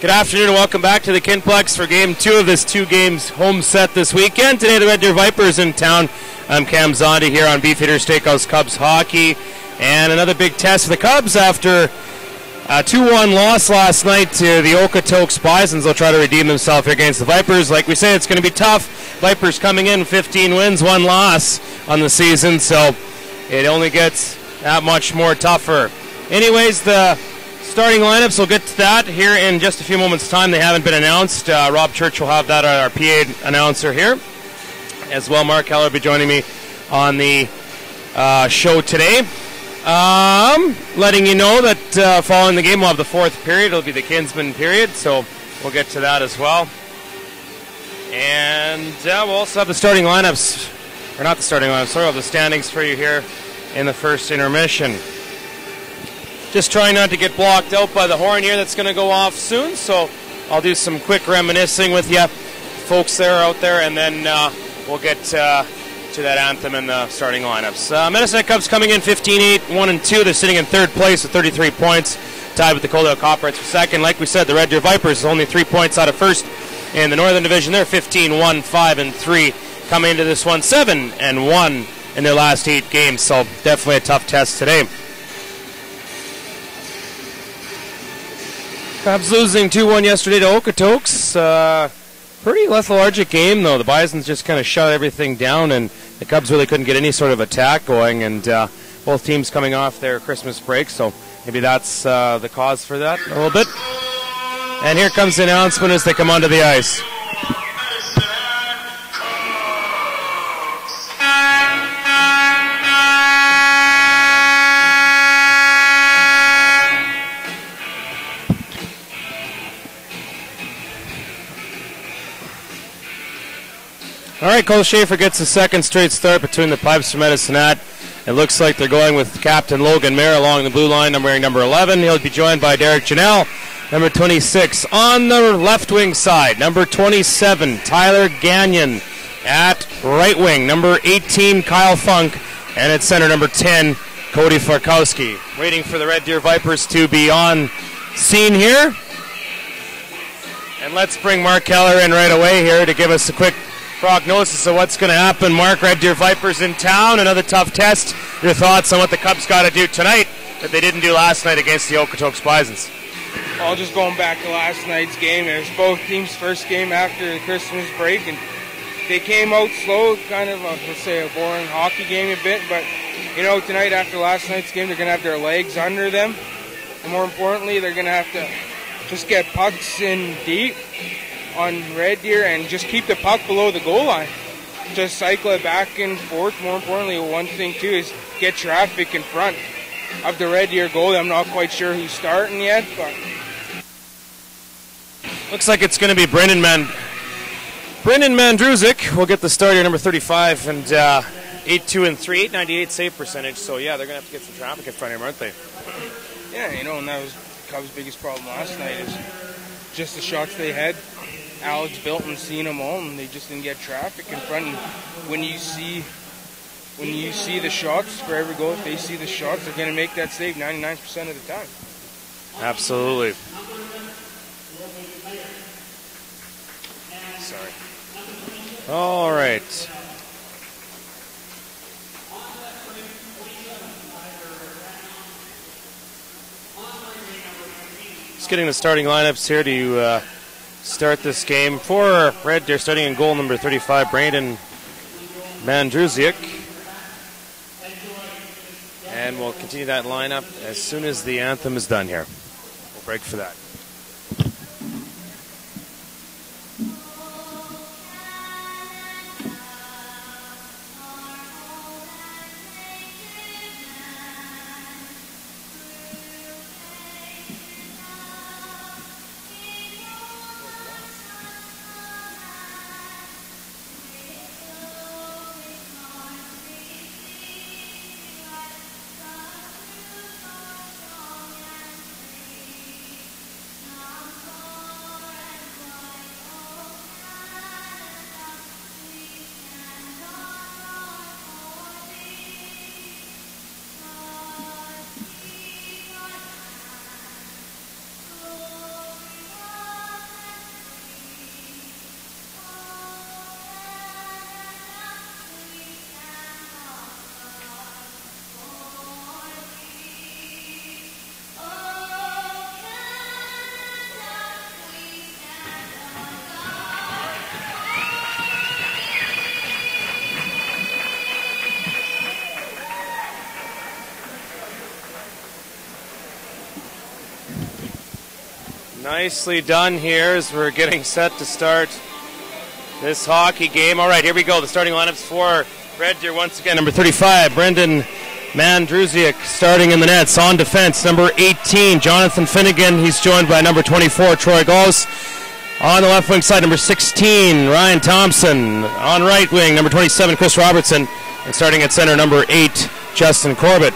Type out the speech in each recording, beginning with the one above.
Good afternoon and welcome back to the Kinplex for Game 2 of this 2-games home set this weekend. Today the Red Deer Vipers in town. I'm Cam Zondi here on Beefeater Steakhouse Cubs Hockey. And another big test for the Cubs after a 2-1 loss last night to the Okotoks Bisons. They'll try to redeem themselves here against the Vipers. Like we say, it's going to be tough. Vipers coming in 15 wins, 1 loss on the season, so it only gets that much more tougher. Anyways, the starting lineups, we'll get to that here in just a few moments' time. They haven't been announced. Rob Church will have that, our PA announcer here. As well, Mark Heller will be joining me on the show today. Letting you know that following the game, we'll have the fourth period. It'll be the Kinsman period, so we'll get to that as well. And we'll also have the starting lineups, or not the starting lineups, sorry, we'll have the standings for you here in the first intermission. Just trying not to get blocked out by the horn here that's going to go off soon, so I'll do some quick reminiscing with you folks there out there, and then we'll get to that anthem and the starting lineups. Medicine Hat Cubs coming in 15-8, 1-2. They're sitting in third place with 33 points, tied with the Coldale Copperheads for second. Like we said, the Red Deer Vipers only 3 points out of first in the Northern Division. They're 15-1, 5-3, coming into this one 7-1 in their last 8 games, so definitely a tough test today. Cubs losing 2-1 yesterday to Okotoks. Pretty lethargic game, though. The Bisons just kind of shut everything down, and the Cubs really couldn't get any sort of attack going, and both teams coming off their Christmas break, so maybe that's the cause for that a little bit. And here comes the announcement as they come onto the ice. All right, Cole Schaefer gets a second straight start between the pipes for Medicine Hat. It looks like they're going with Captain Logan Mayer along the blue line, wearing number 11. He'll be joined by Derek Janelle, number 26. On the left wing side, number 27, Tyler Gagnon. At right wing, number 18, Kyle Funk. And at center, number 10, Cody Farkowski. Waiting for the Red Deer Vipers to be on scene here. And let's bring Mark Keller in right away here to give us a quick prognosis of what's going to happen. Mark, Red Deer Vipers in town, another tough test. Your thoughts on what the Cubs got to do tonight that they didn't do last night against the Okotoks Bisons? Well, just going back to last night's game, it was both teams' first game after the Christmas break, and they came out slow, kind of, let's say, a boring hockey game a bit, but, you know, tonight after last night's game, they're going to have their legs under them, and more importantly, they're going to have to just get pucks in deep on Red Deer and just keep the puck below the goal line. Just cycle it back and forth. More importantly, one thing too is get traffic in front of the Red Deer goal. I'm not quite sure who's starting yet, but looks like it's going to be Brendan Mandruzik. We'll get the start here, number 35, and 8-2-3, 898 save percentage. So yeah, they're going to have to get some traffic in front of him, aren't they? Yeah, you know, and that was Cubs' biggest problem last night is just the shots they had. Alex Bilton seen them all, and they just didn't get traffic in front. And when you see the shots for every goal, if they see the shots, they're going to make that save 99% of the time. Absolutely. Sorry. All right. Just getting the starting lineups here to start this game. For Red Deer, starting in goal, number 35, Brandon Mandruziak. And we'll continue that lineup as soon as the anthem is done here. We'll break for that. Nicely done here as we're getting set to start this hockey game. All right, here we go. The starting lineups for Red Deer once again. Number 35, Brendan Mandruziak starting in the nets. On defense, number 18, Jonathan Finnegan. He's joined by number 24, Troy Gauss. On the left wing side, number 16, Ryan Thompson. On right wing, number 27, Chris Robertson. And starting at center, number 8, Justin Corbett.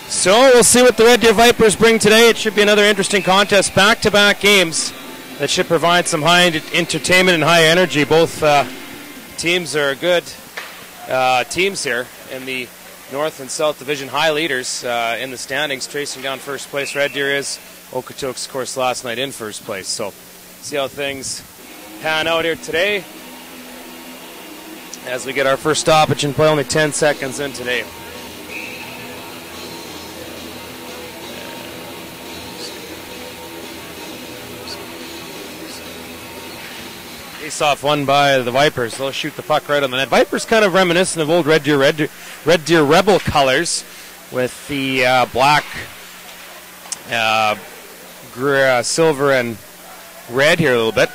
So we'll see what the Red Deer Vipers bring today. It should be another interesting contest. Back-to-back games that should provide some high entertainment and high energy. Both teams are good teams here in the North and South Division, high leaders in the standings, tracing down first place. Red Deer is. Okotoks, of course, last night in first place. So see how things pan out here today as we get our first stoppage and play. Only 10 seconds in today. Face-off won by the Vipers. They'll shoot the puck right on the net. Vipers kind of reminiscent of old Red Deer Rebel colors with the black, silver and red here a little bit.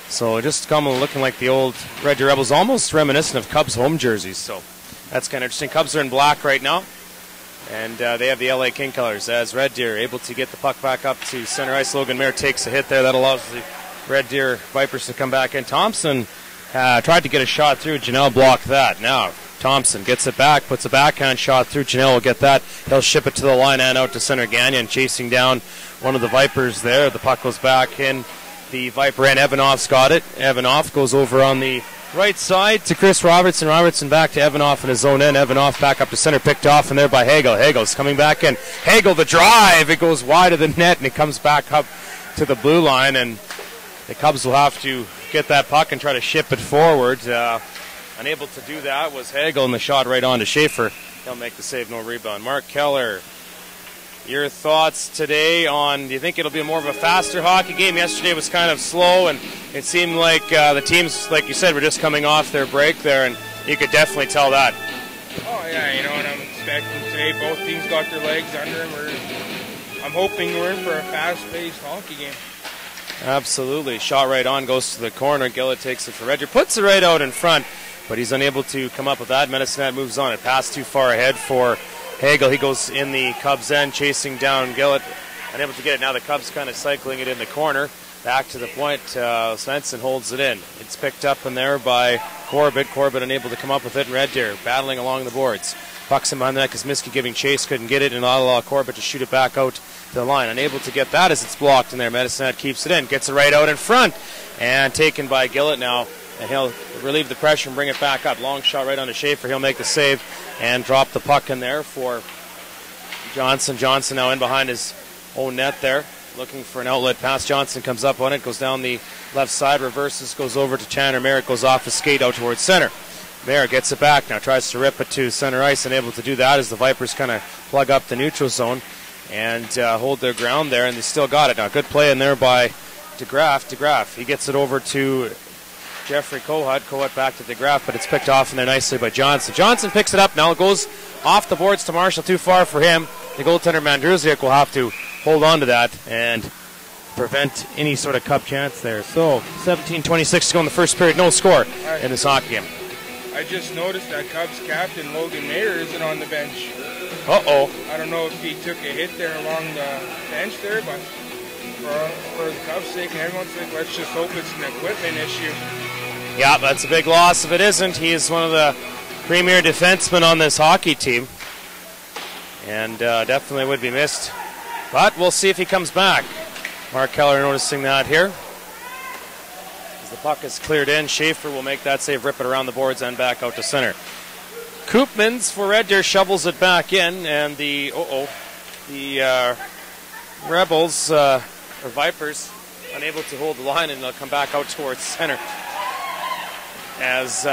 So just kind of looking like the old Red Deer Rebels, almost reminiscent of Cubs home jerseys. So that's kind of interesting. Cubs are in black right now, and they have the LA King colors as Red Deer able to get the puck back up to center ice. Logan Mayer takes a hit there. That allows the Red Deer Vipers to come back in. Thompson tried to get a shot through. Janelle blocked that. Now Thompson gets it back, puts a backhand shot through. Janelle will get that. He'll ship it to the line and out to center. Gagnon chasing down one of the Vipers there. The puck goes back in. The Viper end. Evanoff's got it. Evanoff goes over on the right side to Chris Robertson. Robertson back to Evanoff in his own end. Evanoff back up to center. Picked off and there by Hagel. Hagel's coming back in. Hagel the drive. It goes wide of the net and it comes back up to the blue line, and the Cubs will have to get that puck and try to ship it forward. Unable to do that was Hagel, and the shot right on to Schaefer. He'll make the save, no rebound. Mark Keller, your thoughts today on, do you think it'll be more of a faster hockey game? Yesterday was kind of slow, and it seemed like the teams, like you said, were just coming off their break there, and you could definitely tell that. Oh, yeah, you know what I'm expecting today. Both teams got their legs under them. I'm hoping we're in for a fast-paced hockey game. Absolutely. Shot right on, goes to the corner. Gillett takes it for Red Deer, puts it right out in front, but he's unable to come up with that. Medicine moves on. It passed too far ahead for Hagel. He goes in the Cubs' end, chasing down Gillett. Unable to get it. Now the Cubs kind of cycling it in the corner. Back to the point. Svensson holds it in. It's picked up in there by Corbett. Corbett unable to come up with it. And Red Deer battling along the boards. Pucks him behind the net. Kosmiski giving chase. Couldn't get it. And allow Corbett to shoot it back out to the line. Unable to get that as it's blocked in there. Medicine keeps it in. Gets it right out in front. And taken by Gillett now. And he'll relieve the pressure and bring it back up. Long shot right onto Schaefer. He'll make the save and drop the puck in there for Johnson. Johnson now in behind his own net there. Looking for an outlet pass. Johnson comes up on it. Goes down the left side. Reverses. Goes over to Tanner Merritt. Goes off his skate out towards center. Merritt gets it back. Now tries to rip it to center ice. Unable to do that as the Vipers kind of plug up the neutral zone and hold their ground there. And they still got it. Now good play in there by DeGraff. DeGraff. He gets it over to Jeffrey Kohut. Kohut back to DeGraff, but it's picked off in there nicely by Johnson. Johnson picks it up. Now it goes off the boards to Marshall. Too far for him. The goaltender Mandruziak will have to hold on to that and prevent any sort of Cub chance there. So 17:26 to go in the first period. No score in this hockey game. I just noticed that Cubs captain Logan Mayer isn't on the bench. Uh-oh. I don't know if he took a hit there along the bench there, but for the Cubs' sake and everyone's sake, let's just hope it's an equipment issue. Yeah, that's a big loss if it isn't. He is one of the premier defensemen on this hockey team, and definitely would be missed. But we'll see if he comes back. Mark Keller noticing that here. As the puck is cleared in, Schaefer will make that save, rip it around the boards and back out to center. Koopmans for Red Deer shovels it back in, and the Rebels, or Vipers, unable to hold the line, and they'll come back out towards center as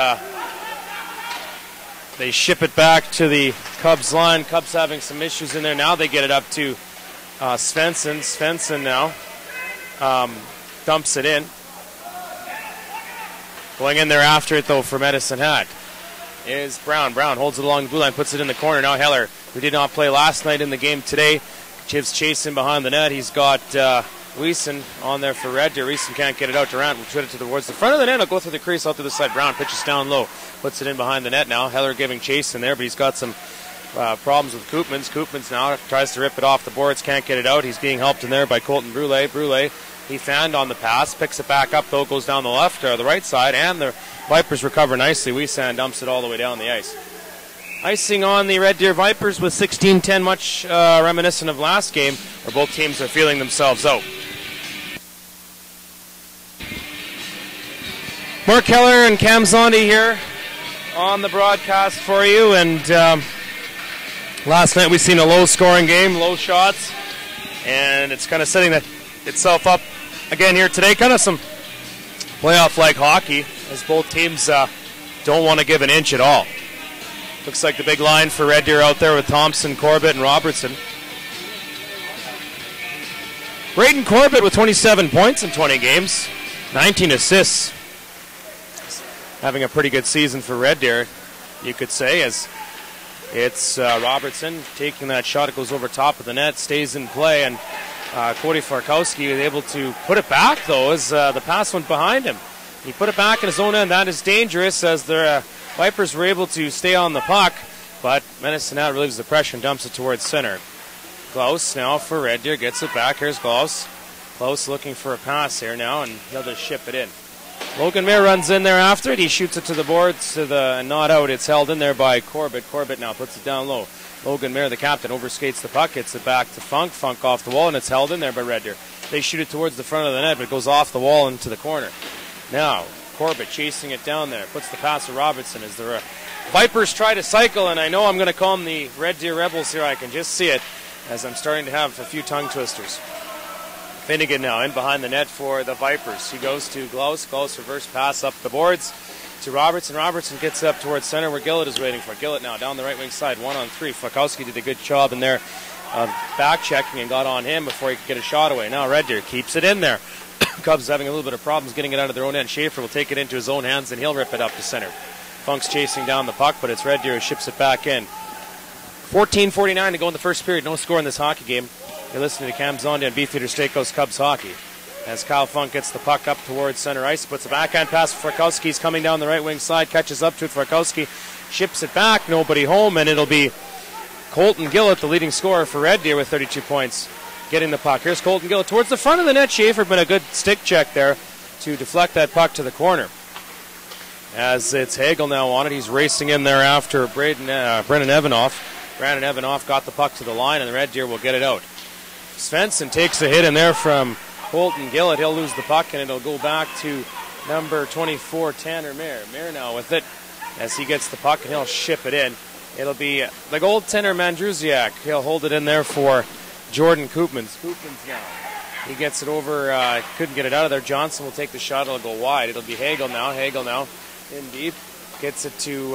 they ship it back to the Cubs line. Cubs having some issues in there now. They get it up to Svensson. Svensson now dumps it in. Going in there after it, though, for Medicine Hat is Brown. Brown holds it along the blue line, puts it in the corner. Now Heller, who did not play last night in the game today, Chiv's chasing behind the net. He's got Weeson on there for Red Deer. Weeson can't get it out. Durant will shoot it towards the front of the net. He'll go through the crease out to the side. Brown pitches down low. Puts it in behind the net now. Heller giving chase in there, but he's got some problems with Koopmans. Koopmans now tries to rip it off the boards. Can't get it out. He's being helped in there by Colton Brule. Brule, he fanned on the pass. Picks it back up, though. Goes down the left or the right side. And the Vipers recover nicely. Weeson dumps it all the way down the ice. Icing on the Red Deer Vipers with 16-10, much reminiscent of last game, where both teams are feeling themselves out. Mark Keller and Cam Zondi here on the broadcast for you. And last night we've seen a low-scoring game, low shots, and it's kind of setting itself up again here today. Kind of some playoff-like hockey, as both teams don't want to give an inch at all. Looks like the big line for Red Deer out there with Thompson, Corbett, and Robertson. Braden Corbett with 27 points in 20 games, 19 assists. Having a pretty good season for Red Deer, you could say, as it's Robertson taking that shot. It goes over top of the net, stays in play, and Cody Farkowski was able to put it back, though, as the pass went behind him. He put it back in his own end. That is dangerous, as the Vipers were able to stay on the puck, but Medicine Hat relieves the pressure and dumps it towards center. Klaus now for Red Deer, gets it back. Here's Klaus. Klaus looking for a pass here now, and he'll just ship it in. Logan Mayer runs in there after it. He shoots it to the boards, not out. It's held in there by Corbett. Corbett now puts it down low. Logan Mayer, the captain, overskates the puck, gets it back to Funk. Funk off the wall, and it's held in there by Red Deer. They shoot it towards the front of the net, but it goes off the wall into the corner. Now, Corbett chasing it down there. Puts the pass to Robertson as the Vipers try to cycle, and I know I'm going to call them the Red Deer Rebels here. I can just see it, as I'm starting to have a few tongue twisters. Finnegan now in behind the net for the Vipers. He goes to Klaus. Klaus reverse pass up the boards to Robertson. Robertson gets up towards center where Gillett is waiting for. Gillett now down the right wing side, 1-on-3. Fakowski did a good job in there back checking and got on him before he could get a shot away. Now Red Deer keeps it in there. Cubs having a little bit of problems getting it out of their own end. Schaefer will take it into his own hands and he'll rip it up to center. Funk's chasing down the puck, but it's Red Deer who ships it back in. 14:49 to go in the first period. No score in this hockey game. You're listening to Cam Zondi on Beefeater Steakhouse Cubs Hockey. As Kyle Funk gets the puck up towards center ice, puts a backhand pass for Farkowski. He's coming down the right wing side, catches up to it. Farkowski ships it back, nobody home, and it'll be Colton Gillett, the leading scorer for Red Deer, with 32 points, getting the puck. Here's Colton Gillett towards the front of the net. Schaefer, been a good stick check there to deflect that puck to the corner. As it's Hagel now on it, he's racing in there after Brendan Evanoff. Brandon Evanoff got the puck to the line, and the Red Deer will get it out. Svensson takes a hit in there from Colton Gillett. He'll lose the puck, and it'll go back to number 24, Tanner Mayer. Mayer now with it as he gets the puck, and he'll ship it in. It'll be the goaltender Mandrusiak. He'll hold it in there for Jordan Koopmans. Koopmans now. He gets it over, couldn't get it out of there. Johnson will take the shot. It'll go wide. It'll be Hagel now. Hagel now in deep. Gets it to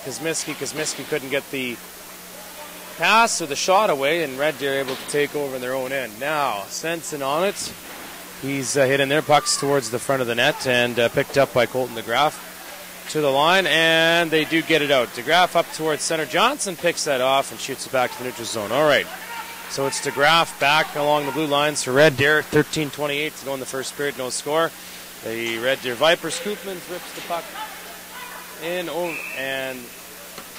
Kosmiski. Kosmiski couldn't get the pass or the shot away, and Red Deer able to take over in their own end. Now, Svensson on it. He's hitting their pucks towards the front of the net and picked up by Colton DeGraff to the line, and they do get it out. DeGraff up towards center. Johnson picks that off and shoots it back to the neutral zone. All right, so it's DeGraff back along the blue lines for Red Deer. 13:28 to go in the first period, no score. The Red Deer Vipers. Koopmans rips the puck in and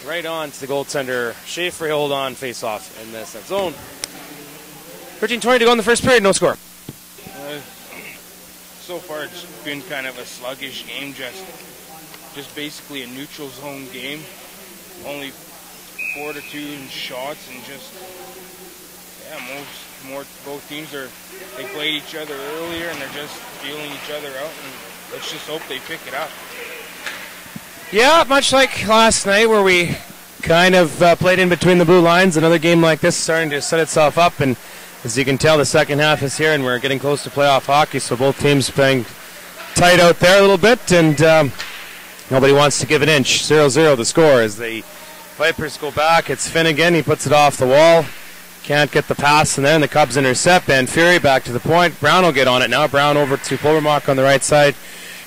right on to the goaltender. Schaefer, hold on, face off in this zone. 13:20 to go in the first period, no score. So far it's been kind of a sluggish game, just basically a neutral zone game. Only 4-2 in shots, and just both teams they played each other earlier and they're just feeling each other out, and let's just hope they pick it up. Yeah, much like last night where we kind of played in between the blue lines. Another game like this is starting to set itself up, and as you can tell, the second half is here and we're getting close to playoff hockey, so both teams playing tight out there a little bit, and nobody wants to give an inch. 0-0 the score as the Vipers go back. It's Finnegan. He puts it off the wall. Can't get the pass in there, and the Cubs intercept. And Fury back to the point. Brown will get on it now. Brown over to Pulvermock on the right side.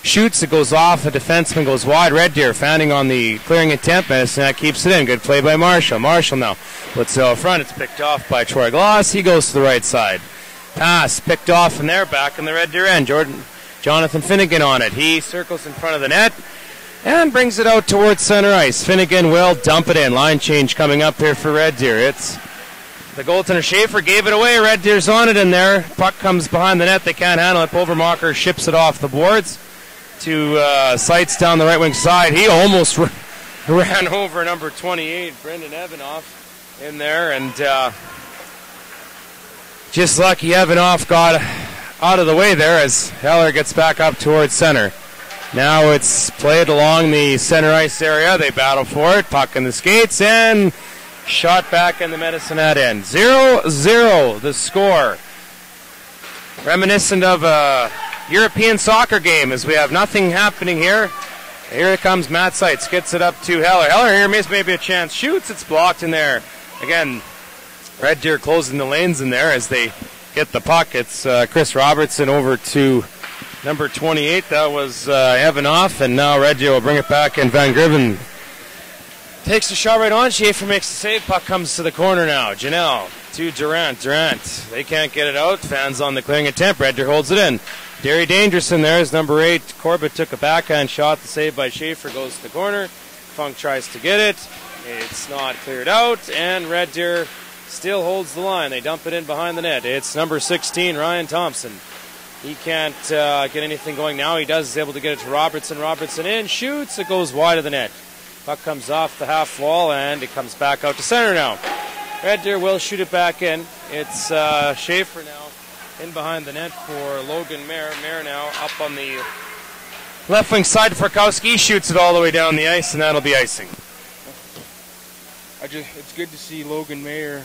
shoots, it goes off, a defenseman goes wide. Red Deer fanning on the clearing attempt, and that keeps it in. Good play by Marshall. Marshall now puts it out front. It's picked off by Troy Gloss. He goes to the right side. Pass picked off, and they're back in the Red Deer end. Jonathan Finnegan on it. He circles in front of the net and brings it out towards center ice. Finnegan will dump it in. Line change coming up here for Red Deer. It's the goaltender Schaefer gave it away. Red Deer's on it in there. Puck comes behind the net. They can't handle it. Overmacher ships it off the boards to Seitz down the right wing side. He almost ran over number 28, Brendan Evanoff, in there. And just lucky Evanoff got out of the way there as Heller gets back up towards center. Now it's played along the center ice area. They battle for it. Puck in the skates and shot back in the Medicine Hat end. 0-0 the score. Reminiscent of a European soccer game as we have nothing happening here. Here it comes Matt Seitz. Gets it up to Heller. Heller here maybe a chance. Shoots. It's blocked in there. Again, Red Deer closing the lanes in there as they get the puck. It's Chris Robertson over to number 28, that was Evanoff, and now Red Deer will bring it back, and Van Griven takes the shot right on. Schaefer makes the save. Puck comes to the corner now. Janelle to Durant. Durant, they can't get it out. Fans on the clearing attempt. Red Deer holds it in. Derry Dangerson there is number 8. Corbett took a backhand shot. The save by Schaefer goes to the corner. Funk tries to get it. It's not cleared out, and Red Deer still holds the line. They dump it in behind the net. It's number 16, Ryan Thompson. He can't get anything going now. He does. He's able to get it to Robertson. Robertson in, shoots. It goes wide of the net. Puck comes off the half wall, and it comes back out to center now. Red Deer will shoot it back in. It's Schaefer now in behind the net for Logan Mayer. Mayer now up on the left wing side. Frykowski shoots it all the way down the ice, and that'll be icing. It's good to see Logan Mayer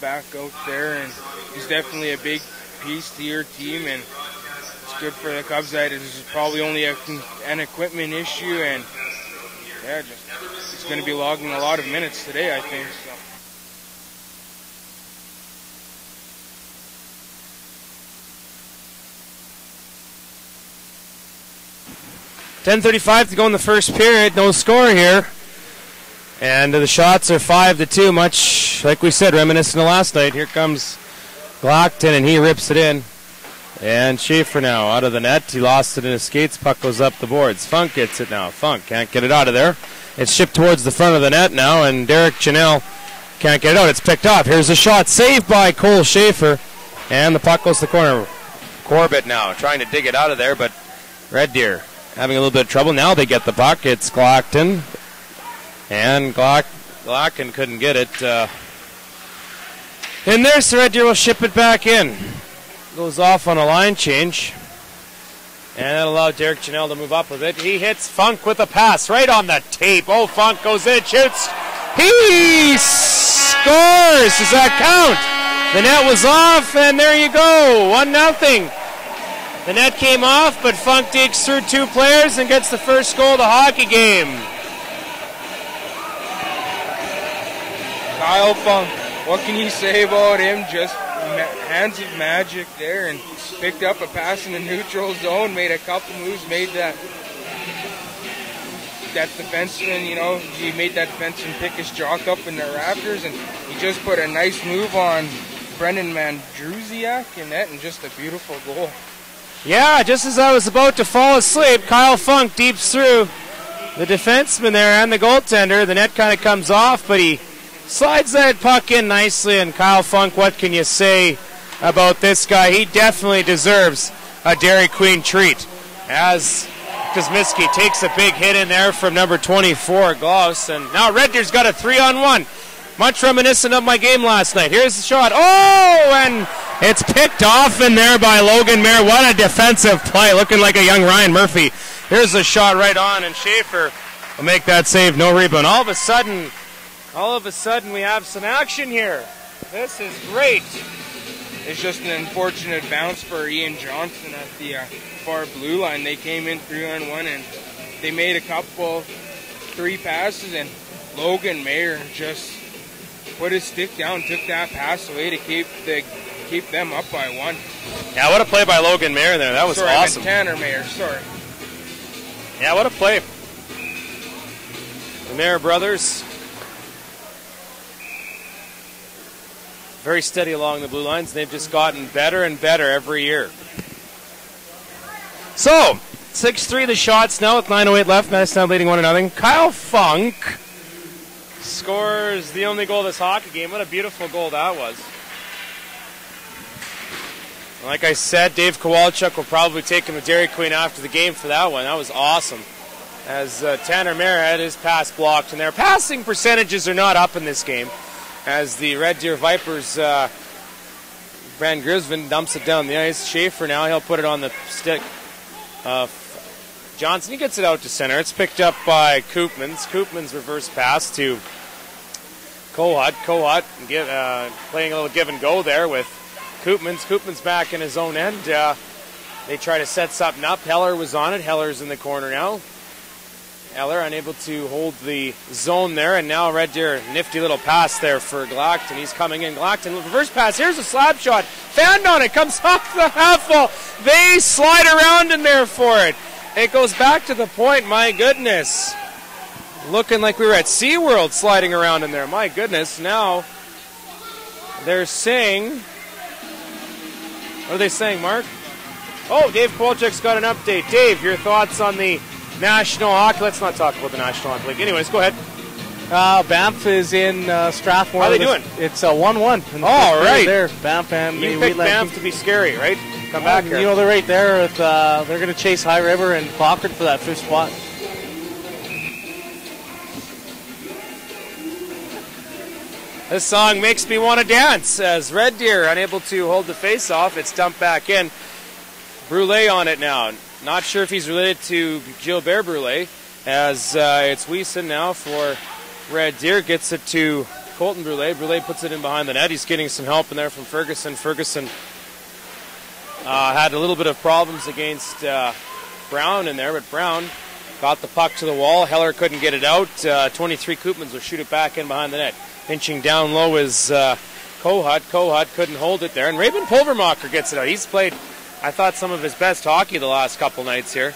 back out there, and he's definitely a big piece to your team, and it's good for the Cubs that it's probably only an equipment issue, and yeah, he's going to be logging a lot of minutes today, I think. So. 10:35 to go in the first period. No score here. And the shots are 5-2, much like we said, reminiscent of last night. Here comes Glockton, and he rips it in. And Schaefer now out of the net. He lost it in his skates. Puck goes up the boards. Funk gets it now. Funk can't get it out of there. It's shipped towards the front of the net now, and Derek Janelle can't get it out. It's picked off. Here's a shot saved by Cole Schaefer. And the puck goes to the corner. Corbett now trying to dig it out of there, but Red Deer having a little bit of trouble. Now they get the puck. It's Glockton. And Glocken couldn't get it in there, so Red Deer will ship it back in. Goes off on a line change. And that allowed Derek Janelle to move up with it. He hits Funk with a pass right on the tape. Oh, Funk goes in, shoots. He scores. Does that count? The net was off, and there you go. 1-0. The net came off, but Funk digs through 2 players and gets the first goal of the hockey game. Kyle Funk, what can you say about him? Just hands of magic there, and picked up a pass in the neutral zone, made a couple moves, made that defenseman, he made that defenseman pick his jock up in the rafters, and he just put a nice move on Brendan Mandruziak in that, and just a beautiful goal. Yeah, just as I was about to fall asleep, Kyle Funk deeps through the defenseman there and the goaltender. The net kind of comes off, but he slides that puck in nicely, and Kyle Funk, what can you say about this guy? He definitely deserves a Dairy Queen treat, as Kosmicki takes a big hit in there from number 24, Gauss, and now Red Deer's got a 3-on-1. Much reminiscent of my game last night. Here's the shot. Oh, and it's picked off in there by Logan Mayer. What a defensive play, looking like a young Ryan Murphy. Here's the shot right on, and Schaefer will make that save, no rebound. All of a sudden, we have some action here. This is great. It's just an unfortunate bounce for Ian Johnson at the far blue line. They came in 3-on-1, and they made a couple 3 passes, and Logan Mayer just put his stick down, took that pass away to keep them up by 1. Yeah, what a play by Logan Mayer there. That was awesome. Tanner Mayer, sorry. Yeah, what a play. The Mayer brothers. Very steady along the blue lines. They've just gotten better and better every year. So, 6-3 the shots now with 9:08 left. Madison now leading 1-0. Kyle Funk scores the only goal of this hockey game. What a beautiful goal that was. Like I said, Dave Kowalchuk will probably take him to Dairy Queen after the game for that one. That was awesome. As Tanner Mayer had his pass blocked, and their passing percentages are not up in this game. As the Red Deer Vipers, Brand Grisvin dumps it down the ice. Schaefer now, he'll put it on the stick. Johnson, he gets it out to center. It's picked up by Koopmans. Koopmans reverse pass to Kohut. Kohut playing a little give and go there with Koopmans. Koopmans back in his own end. They try to set something up. Heller was on it. Heller's in the corner now. Heller unable to hold the zone there, and now Red Deer, nifty little pass there for Glackton. He's coming in. Glackton, reverse pass. Here's a slap shot. Fanned on it. Comes off the half wall. They slide around in there for it. It goes back to the point. My goodness. Looking like we were at SeaWorld sliding around in there. My goodness. Now they're saying... What are they saying, Mark? Oh, Dave Kowalchuk's got an update. Dave, your thoughts on the National Hockey... Let's not talk about the National Hockey League. Anyways, go ahead. Banff is in Strathmore. How are they doing? It's 1-1. All right. There, Banff and you picked Banff to be scary, right? Come back here. You know, they're right there. With, they're going to chase High River and Cochrane for that fifth spot. This song makes me want to dance as Red Deer unable to hold the face off. It's dumped back in. Brule on it now. Not sure if he's related to Gilbert Brule, as it's Weeson now for Red Deer. Gets it to Colton Brule. Brule puts it in behind the net. He's getting some help in there from Ferguson. Ferguson had a little bit of problems against Brown in there, but Brown got the puck to the wall. Heller couldn't get it out. 23 Koopmans will shoot it back in behind the net. Pinching down low is Kohut. Kohut couldn't hold it there. And Raven Pulvermacher gets it out. He's played, I thought, some of his best hockey the last couple nights here,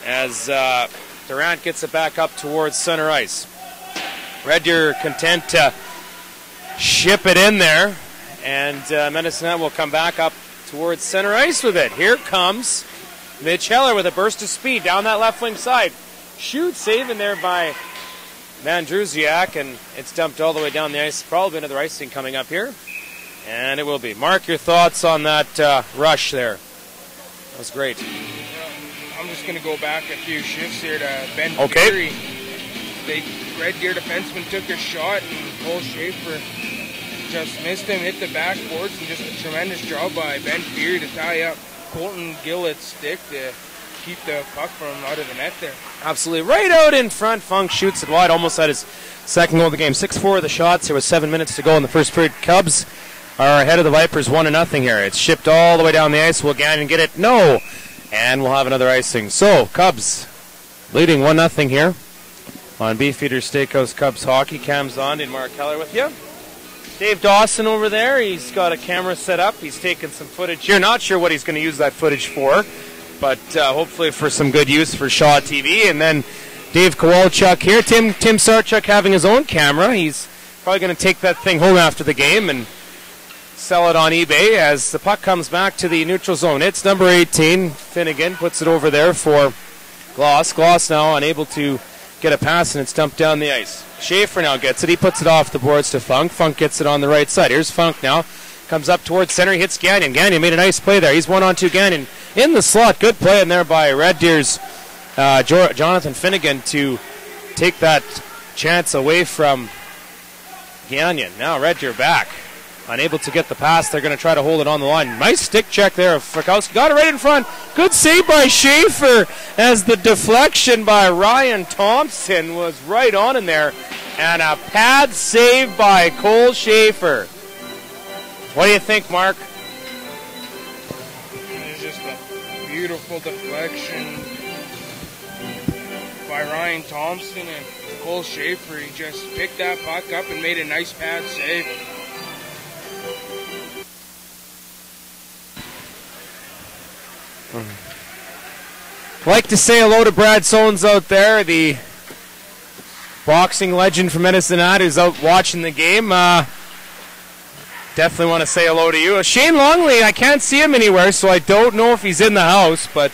as Durant gets it back up towards center ice. Red Deer content to ship it in there, and Medicine will come back up towards center ice with it. Here comes Mitch Heller with a burst of speed down that left wing side. Shoot, save in there by Van Druziak, and it's dumped all the way down the ice. Probably another icing coming up here, and it will be. Mark, your thoughts on that rush there? That was great. I'm just going to go back a few shifts here to Ben Okay. Fury. The Red Deer defenseman took a shot, and Cole Schaefer just missed him, hit the backboards, and just a tremendous job by Ben Fury to tie up Colton Gillett's stick to keep the puck from out of the net there. Absolutely. Right out in front. Funk shoots it wide. Almost had his second goal of the game. 6-4 of the shots. There was 7 minutes to go in the first period. Cubs are ahead of the Vipers 1-0 here. It's shipped all the way down the ice. Will Gagnon get it? No. And we'll have another icing. So, Cubs leading 1-0 here on Beefeater Steakhouse Cubs Hockey. Cam's on. And Mark Keller with you. Dave Dawson over there. He's got a camera set up. He's taking some footage here. Not sure what he's going to use that footage for, but hopefully for some good use for Shaw TV. And then Dave Kowalchuk here. Tim Sarchuk having his own camera. He's probably going to take that thing home after the game and sell it on eBay as the puck comes back to the neutral zone. It's number 18. Finnegan puts it over there for Gloss. Gloss now unable to get a pass, and it's dumped down the ice. Schaefer now gets it. He puts it off the boards to Funk. Funk gets it on the right side. Here's Funk now. Comes up towards center. He hits Gagnon. Gagnon made a nice play there. He's 1-on-2 Gagnon in the slot. Good play in there by Red Deer's Jonathan Finnegan to take that chance away from Gagnon. Now Red Deer back. Unable to get the pass. They're going to try to hold it on the line. Nice stick check there of Frakowski. Got it right in front. Good save by Schaefer as the deflection by Ryan Thompson was right on in there. And a pad save by Cole Schaefer. What do you think, Mark? It's just a beautiful deflection by Ryan Thompson, and Cole Schaefer, he just picked that puck up and made a nice pad save. Like to say hello to Brad Sones out there, the boxing legend from Medicine Hat who's out watching the game. Definitely want to say hello to you. Shane Longley, I can't see him anywhere, so I don't know if he's in the house, but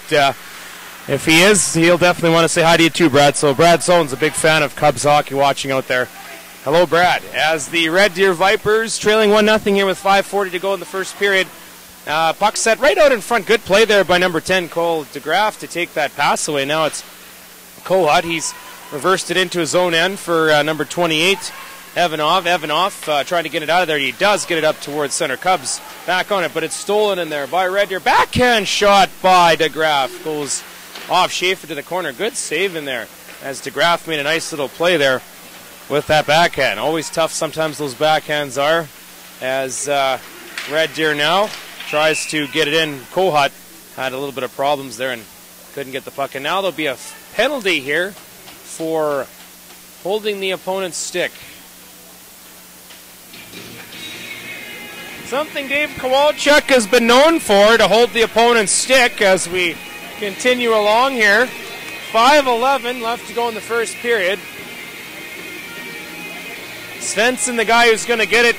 if he is, he'll definitely want to say hi to you too, Brad. So Brad Sones, a big fan of Cubs hockey, watching out there. Hello, Brad. As the Red Deer Vipers trailing 1-0 here with 5:40 to go in the first period. Puck set right out in front. Good play there by number 10, Cole DeGraff, to take that pass away. Now it's Kohut. He's reversed it into his own end for number 28, Evanov. Evanov trying to get it out of there. He does get it up towards center. Cubs back on it, but it's stolen in there by Red Deer. Backhand shot by DeGraff. Goes off Schaefer to the corner. Good save in there as DeGraff made a nice little play there with that backhand. Always tough sometimes those backhands are. As Red Deer now tries to get it in. Kohut had a little bit of problems there and couldn't get the puck. And now there'll be a penalty here for holding the opponent's stick. Something Dave Kowalczyk has been known for, to hold the opponent's stick as we continue along here. 5:11 left to go in the first period. Svensson, the guy who's going to get it.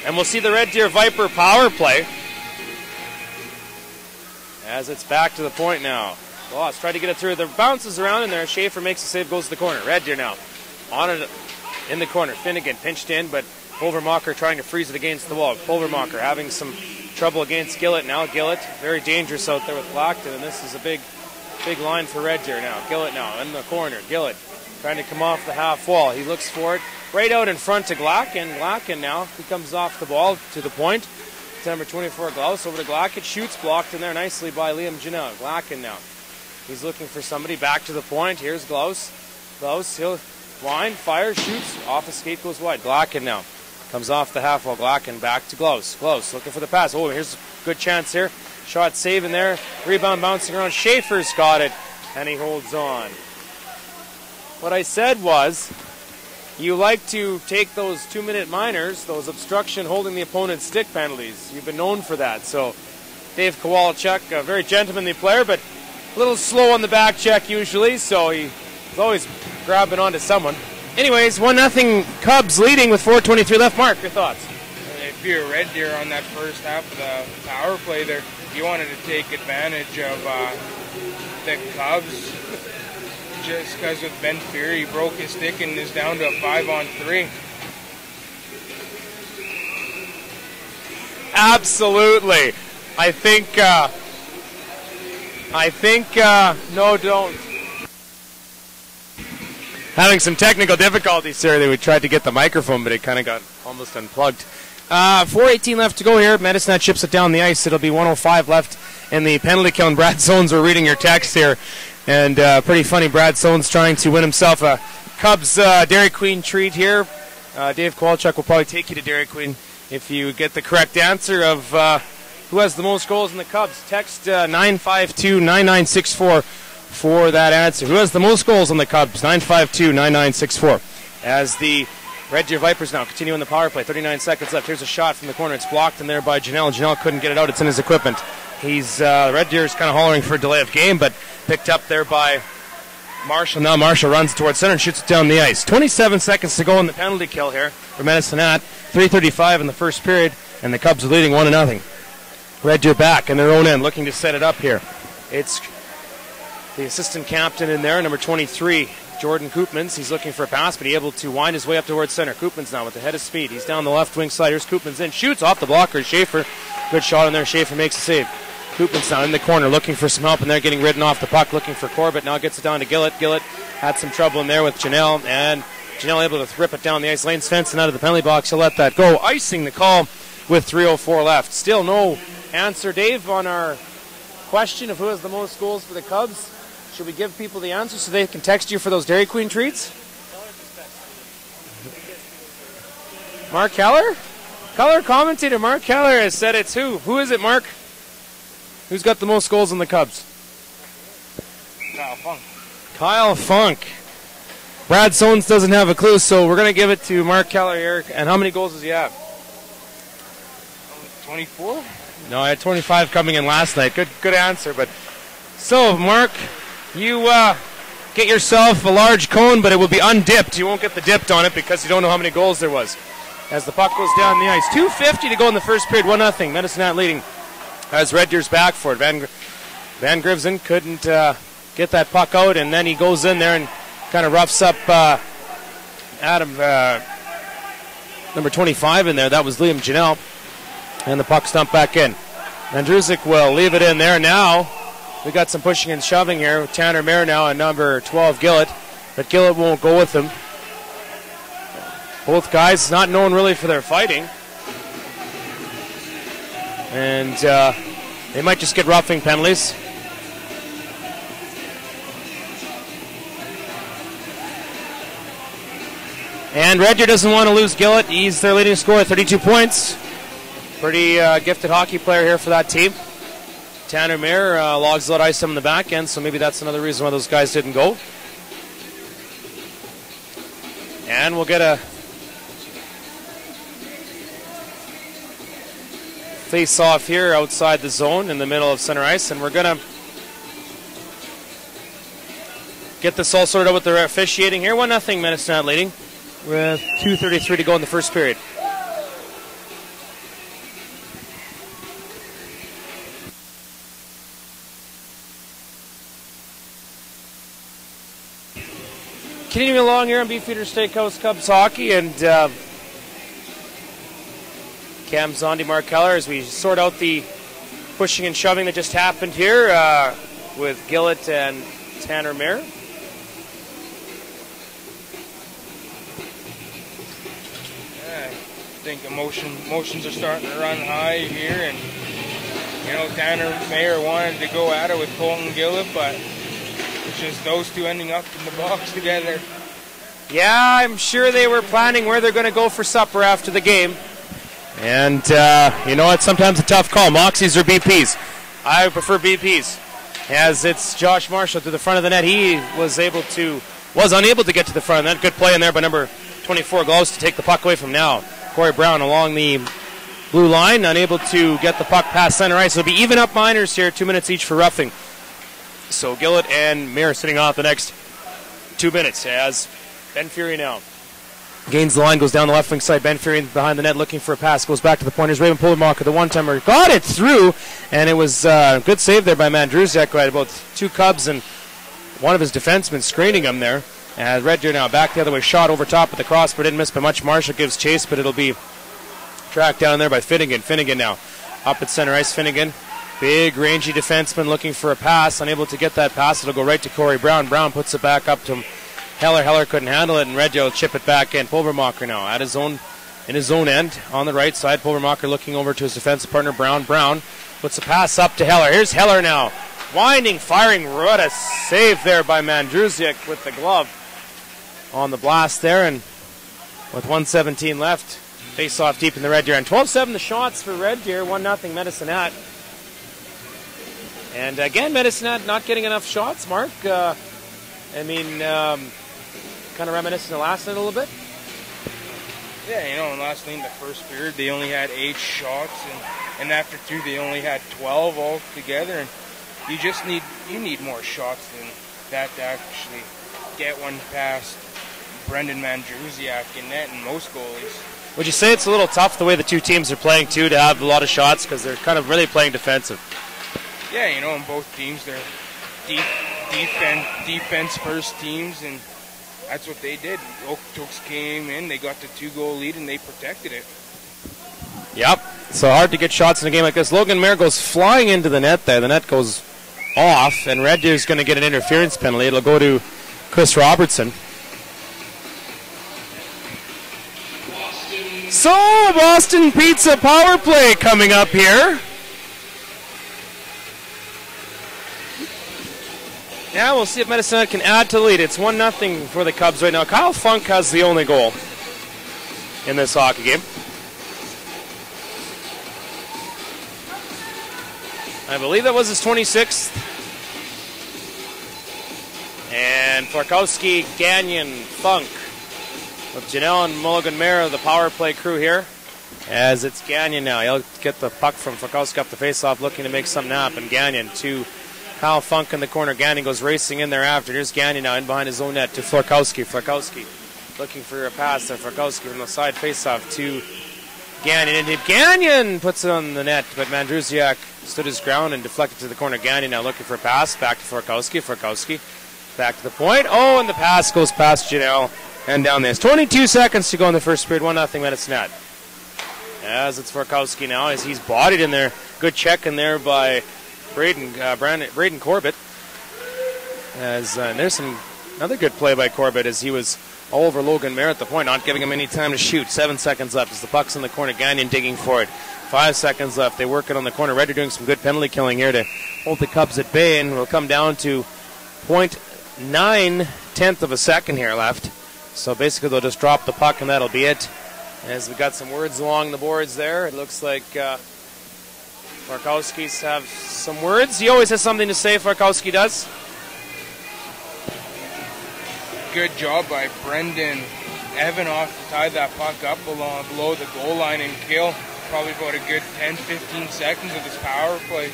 And we'll see the Red Deer Viper power play as it's back to the point now. Lost, try to get it through. The bounces around in there. Schaefer makes the save, goes to the corner. Red Deer now on it in the corner. Finnegan pinched in, but Pulvermacher trying to freeze it against the wall. Pulvermacher having some trouble against Gillett now. Gillett, very dangerous out there with Blackton, and this is a big line for Red Deer now. Gillett now in the corner. Gillett trying to come off the half wall. He looks for it. Right out in front to Glacken. Glacken now, he comes off the ball to the point. It's number 24, Glaus, over to Glacken. Shoots, blocked in there nicely by Liam Janelle. Glacken now. He's looking for somebody back to the point. Here's Glaus. Glaus, he'll wind, fire, shoots. Off a skate, goes wide. Glacken now. Comes off the half wall. Glacken back to Glaus. Glaus looking for the pass. Oh, here's a good chance here. Shot saving there. Rebound bouncing around. Schaefer's got it, and he holds on. What I said was, you like to take those 2-minute minors, those obstruction holding the opponent's stick penalties. You've been known for that. So Dave Kowalczyk, a very gentlemanly player, but a little slow on the back check usually, so he's always grabbing onto someone. Anyways, 1-0 Cubs leading with 4:23 left. Mark, your thoughts? If you're a Red Deer on that first half of the power play there, you wanted to take advantage of the Cubs. Just because with Ben Fury, he broke his stick and is down to a 5-on-3. Absolutely. I think no, don't. Having some technical difficulties here. We tried to get the microphone, but it kind of got almost unplugged. 4:18 left to go here. Medicine Hat chips it down the ice. It'll be 1:05 left in the penalty kill. And Brad Sones, we're reading your text here. And pretty funny, Brad Sones trying to win himself a Cubs Dairy Queen treat here. Dave Kowalczyk will probably take you to Dairy Queen if you get the correct answer of who has the most goals in the Cubs. Text 952-9964 for that answer. Who has the most goals in the Cubs? 952-9964. As the Red Deer Vipers now continue on the power play. 39 seconds left. Here's a shot from the corner. It's blocked in there by Janelle. Janelle couldn't get it out. It's in his equipment. He's Red Deer's kind of hollering for a delay of game, but picked up there by Marshall. Now Marshall runs towards center and shoots it down the ice. 27 seconds to go in the penalty kill here for Medicine Hat. 3:35 in the first period, and the Cubs are leading 1-0. Red Deer back in their own end, looking to set it up here. It's the assistant captain in there, number 23, Jordan Koopmans. He's looking for a pass, but he's able to wind his way up towards center. Koopmans now with the head of speed. He's down the left wing side. Here's Koopmans in. Shoots off the blocker. Schaefer. Good shot in there. Schaefer makes a save. Koopmans now in the corner looking for some help, and they're getting ridden off the puck, looking for Corbett. Now gets it down to Gillett. Gillett had some trouble in there with Janelle, and Janelle able to rip it down the ice. Lane Svensson out of the penalty box. He'll let that go. Icing the call with 3:04 left. Still no answer, Dave, on our question of who has the most goals for the Cubs. Should we give people the answer so they can text you for those Dairy Queen treats? Mark Keller? Color commentator Mark Keller has said it's who? Who is it, Mark? Who's got the most goals in the Cubs? Kyle Funk. Kyle Funk. Brad Sones doesn't have a clue, so we're going to give it to Mark Keller here. And how many goals does he have? 24? No, I had 25 coming in last night. Good answer, but So, Mark, you get yourself a large cone, but it will be undipped. You won't get the dipped on it because you don't know how many goals there was. As the puck goes down the ice. 2:50 to go in the first period, 1-0. Medicine Hat leading as Red Deer's back for it. Van Grivson couldn't get that puck out, and then he goes in there and kind of roughs up Adam, number 25 in there. That was Liam Janelle. And the puck stumped back in. Mandrusic will leave it in there. Now we got some pushing and shoving here with Tanner Mayer now and number 12 Gillett, but Gillett won't go with him. Both guys not known really for their fighting, and they might just get roughing penalties. And Red Deer doesn't want to lose Gillett. He's their leading scorer, 32 points. Pretty gifted hockey player here for that team. Tanner Mayer logs a lot of ice in the back end, so maybe that's another reason why those guys didn't go. And we'll get a face off here outside the zone in the middle of center ice, and we're going to get this all sorted out with the officiating here. 1-0 Medicine Hat leading with 2:33 to go in the first period. Continuing along here on Beefeater Steakhouse Cubs hockey, and Cam Zondi, Mark Keller, as we sort out the pushing and shoving that just happened here with Gillett and Tanner Mayer. I think emotions are starting to run high here, and Tanner Mayer wanted to go at it with Colton Gillett, but it's just those two ending up in the box together. Yeah, I'm sure they were planning where they're going to go for supper after the game. And, it's sometimes a tough call. Moxies or BPs? I prefer BPs. As it's Josh Marshall to the front of the net. He was unable to get to the front of the net. Good play in there by number 24 Gloves to take the puck away from now. Corey Brown along the blue line, unable to get the puck past center ice. It'll be even up minors here, 2 minutes each for roughing. So Gillett and Mayer sitting off the next 2 minutes as Ben Fury now gains the line, goes down the left wing side. Ben Fury behind the net looking for a pass, goes back to the pointers. Raven Pullermacher, the one-timer, got it through, and it was a good save there by Mandrusiak, who had about two Cubs and one of his defensemen screening him there. And Red Deer now back the other way, shot over top of the cross, but didn't miss by much. Marshall gives chase, but it'll be tracked down there by Finnegan. Finnegan now up at center ice. Finnegan, big rangy defenseman looking for a pass, unable to get that pass. It'll go right to Corey Brown. Brown puts it back up to Heller. Heller couldn't handle it, and Red Deer will chip it back in. Pulvermacher now in his own end on the right side. Pulvermacher looking over to his defensive partner Brown. Brown puts a pass up to Heller. Here's Heller now, winding, firing. What a save there by Mandrusiak with the glove on the blast there, and with 1:17 left, face off deep in the Red Deer. And 12-7 the shots for Red Deer. 1-0 Medicine Hat. And again, Medicine Hat not getting enough shots, Mark. Kind of reminiscent of last night a little bit. Yeah, last night in the first period, they only had 8 shots, and after 2, they only had 12 altogether. And you need more shots than that to actually get one past Brendan Mandrusiak in net and most goalies. Would you say it's a little tough the way the two teams are playing too, to have a lot of shots, because they're kind of really playing defensive? Yeah, in both teams, they're defense first teams, and that's what they did. Okotoks came in, they got the 2-goal lead, and they protected it. Yep, so hard to get shots in a game like this. Logan Mayer goes flying into the net there. The net goes off, and Red Deer's going to get an interference penalty. It'll go to Chris Robertson. So, Boston Pizza power play coming up here. Now we'll see if Medicine Hat can add to the lead. It's 1-0 for the Cubs right now. Kyle Funk has the only goal in this hockey game. I believe that was his 26th. And Farkowski, Gagnon, Funk, with Janelle and Mulligan Mayer, the power play crew here. As it's Gagnon now. He'll get the puck from Farkowski up the faceoff, looking to make something happen. Gagnon to Kyle Funk in the corner. Gagnon goes racing in there after. Here's Gagnon now in behind his own net to Florkowski. Florkowski looking for a pass there. Florkowski from the side faceoff to Gagnon. And Gagnon puts it on the net, but Mandrusiak stood his ground and deflected to the corner. Gagnon now looking for a pass. Back to Florkowski. Florkowski back to the point. Oh, and the pass goes past Janelle and down there. It's 22 seconds to go in the first period. 1-0 Medicine Hat. As it's Florkowski now, as he's bodied in there. Good check in there by Braden Corbett. As there's another good play by Corbett as he was all over Logan Mayer at the point, not giving him any time to shoot. 7 seconds left as the puck's in the corner. Gagnon digging for it. 5 seconds left. They work it on the corner. Red are doing some good penalty killing here to hold the Cubs at bay, and we'll come down to 0.9 of a second here left. So basically they'll just drop the puck and that'll be it. As we got some words along the boards there, it looks like Florkowski's have some words. He always has something to say, Florkowski does. Good job by Brendan Evanoff to tie that puck up below the goal line and kill probably about a good 10-15 seconds of this power play.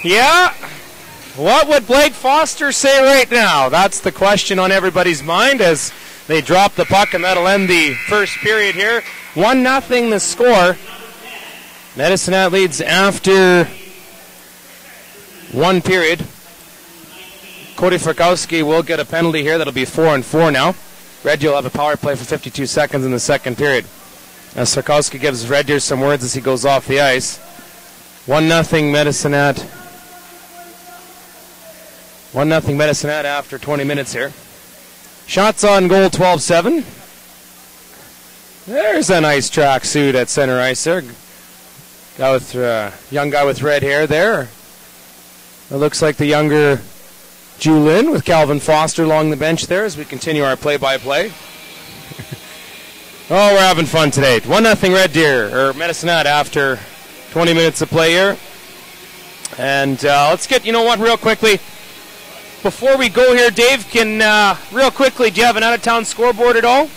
Yeah. What would Blake Foster say right now? That's the question on everybody's mind as they drop the puck, and that'll end the first period here. 1-0 the score. Medicine Hat leads after one period. Cody Florkowski will get a penalty here. That'll be 4-4 now. Red Deer will have a power play for 52 seconds in the second period. As Florkowski gives Red Deer some words as he goes off the ice. 1-0 Medicine Hat. 1-0 Medicine Hat after 20 minutes here. Shots on goal 12-7. There's a nice track suit at center ice there. Young guy with red hair there. It looks like the younger Julin with Calvin Foster along the bench there as we continue our play-by-play. Oh, we're having fun today. 1-0 Red Deer, or Medicine Hat after 20 minutes of play here. And let's get, real quickly. Before we go here, Dave, real quickly, do you have an out-of-town scoreboard at all?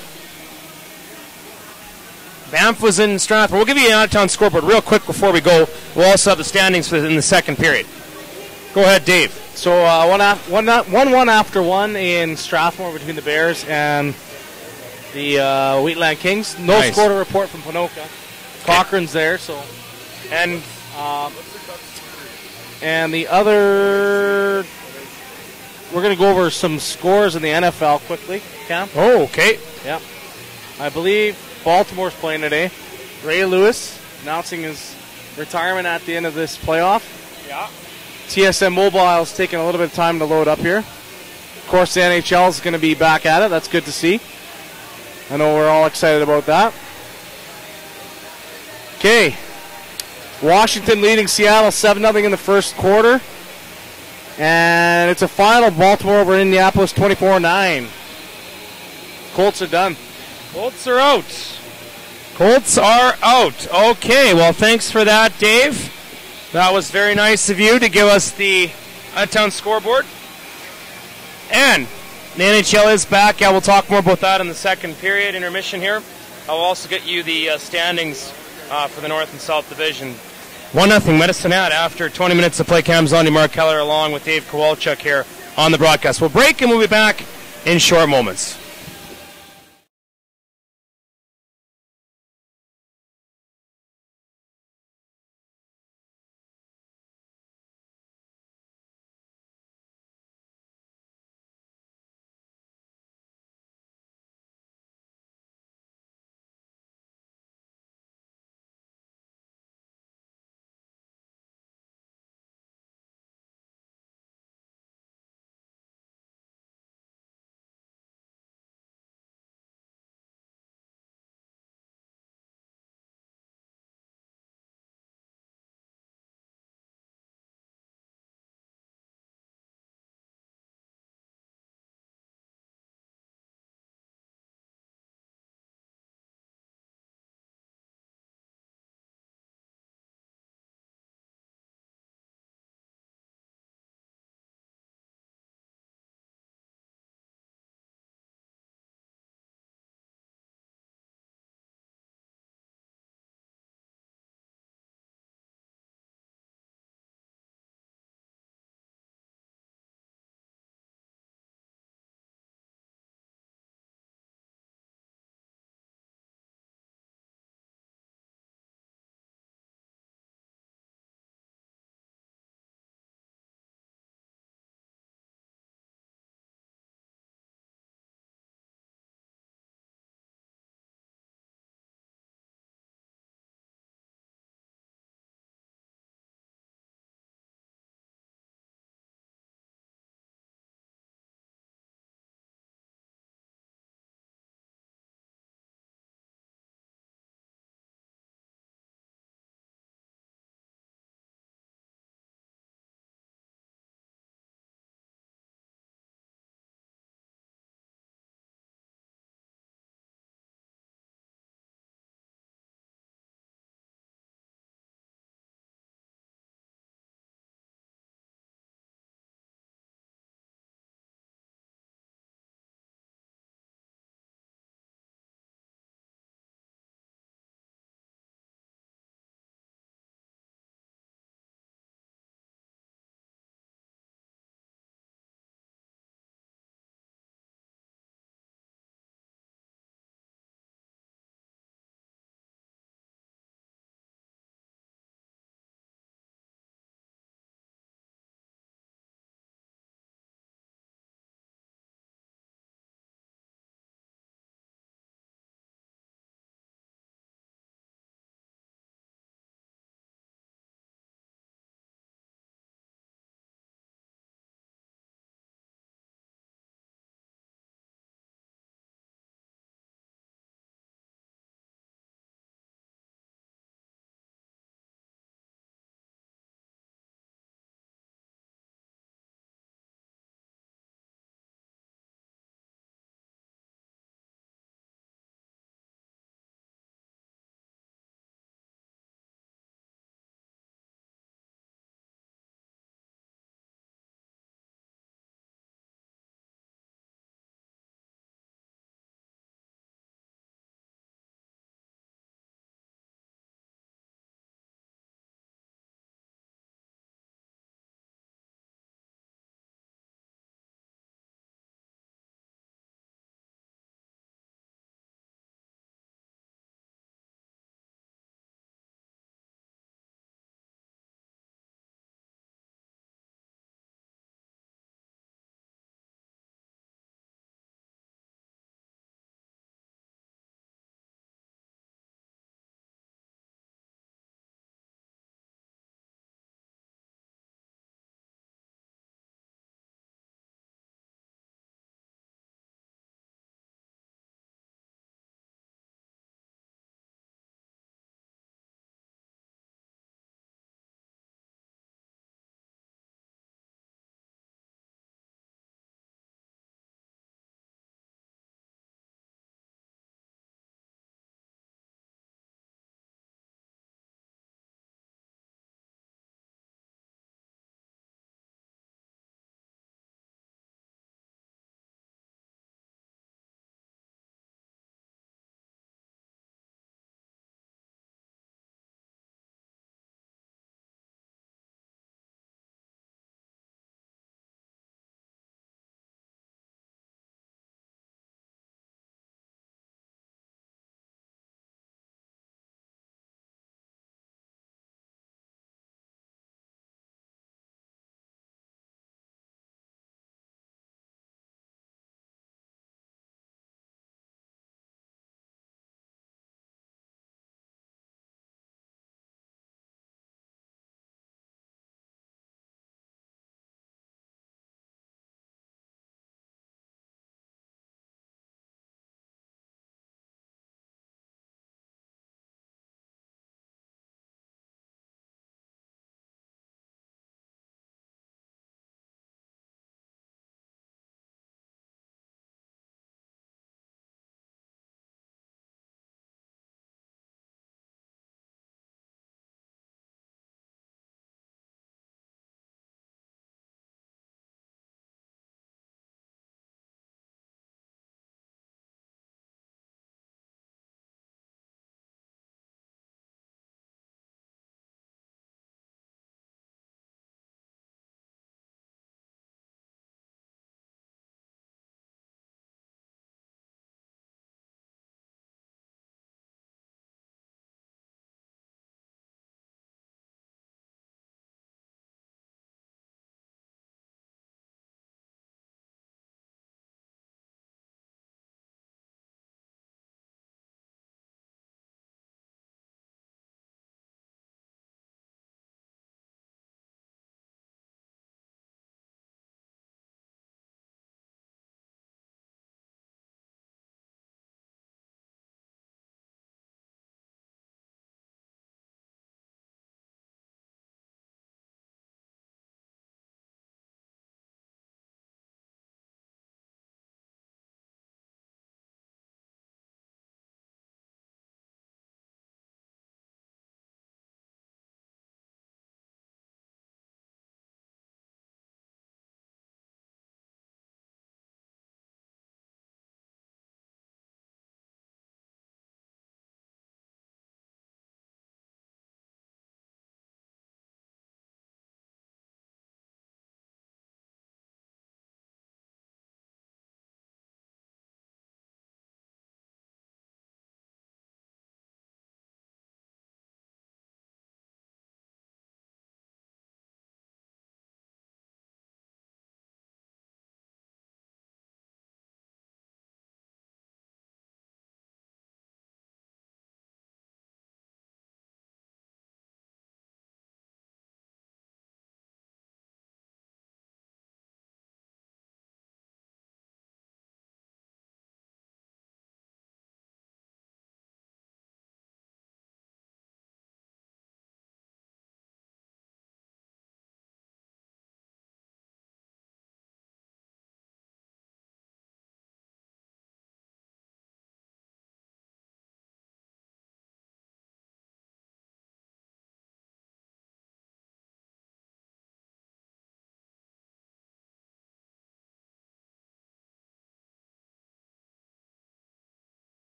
Banff was in Strathmore. We'll give you an out-of-town scoreboard real quick before we go. We'll also have the standings in the second period. Go ahead, Dave. So 1-1 after one in Strathmore between the Bears and the Wheatland Kings. No Nice. score to report from Ponoka. Cochrane's there, so. And the other, we're going to go over some scores in the NFL quickly, Cam. Oh, okay. Yeah. I believe Baltimore's playing today. Ray Lewis announcing his retirement at the end of this playoff. Yeah. TSM Mobile's taking a little bit of time to load up here. Of course, the NHL is going to be back at it. That's good to see. I know we're all excited about that. Okay. Washington leading Seattle 7-0 in the first quarter. And it's a final. Baltimore over Indianapolis 24-9. Colts are done. Colts are out. Colts are out. Okay, well, thanks for that, Dave. That was very nice of you to give us the out-of-town scoreboard. And the NHL is back. Yeah, we'll talk more about that in the second period intermission here. I'll also get you the standings for the North and South Division. 1-0 Medicine Hat after 20 minutes of play. Cam Zondi, Mark Keller along with Dave Kowalchuk here on the broadcast. We'll break and we'll be back in short moments.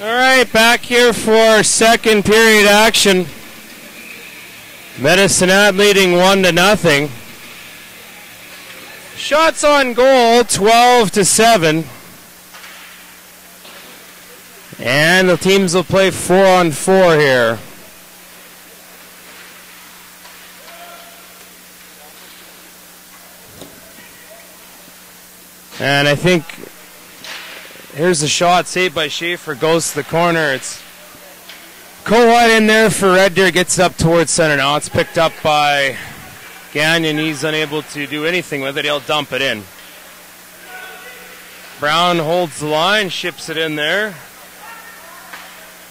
All right, back here for second period action. Medicine Hat leading 1-0. Shots on goal, 12-7. And the teams will play 4-on-4 here. And I think here's the shot saved by Schaefer, goes to the corner. It's Cohut in there for Red Deer, gets up towards center. Now it's picked up by Gagnon. He's unable to do anything with it. He'll dump it in. Brown holds the line, ships it in there.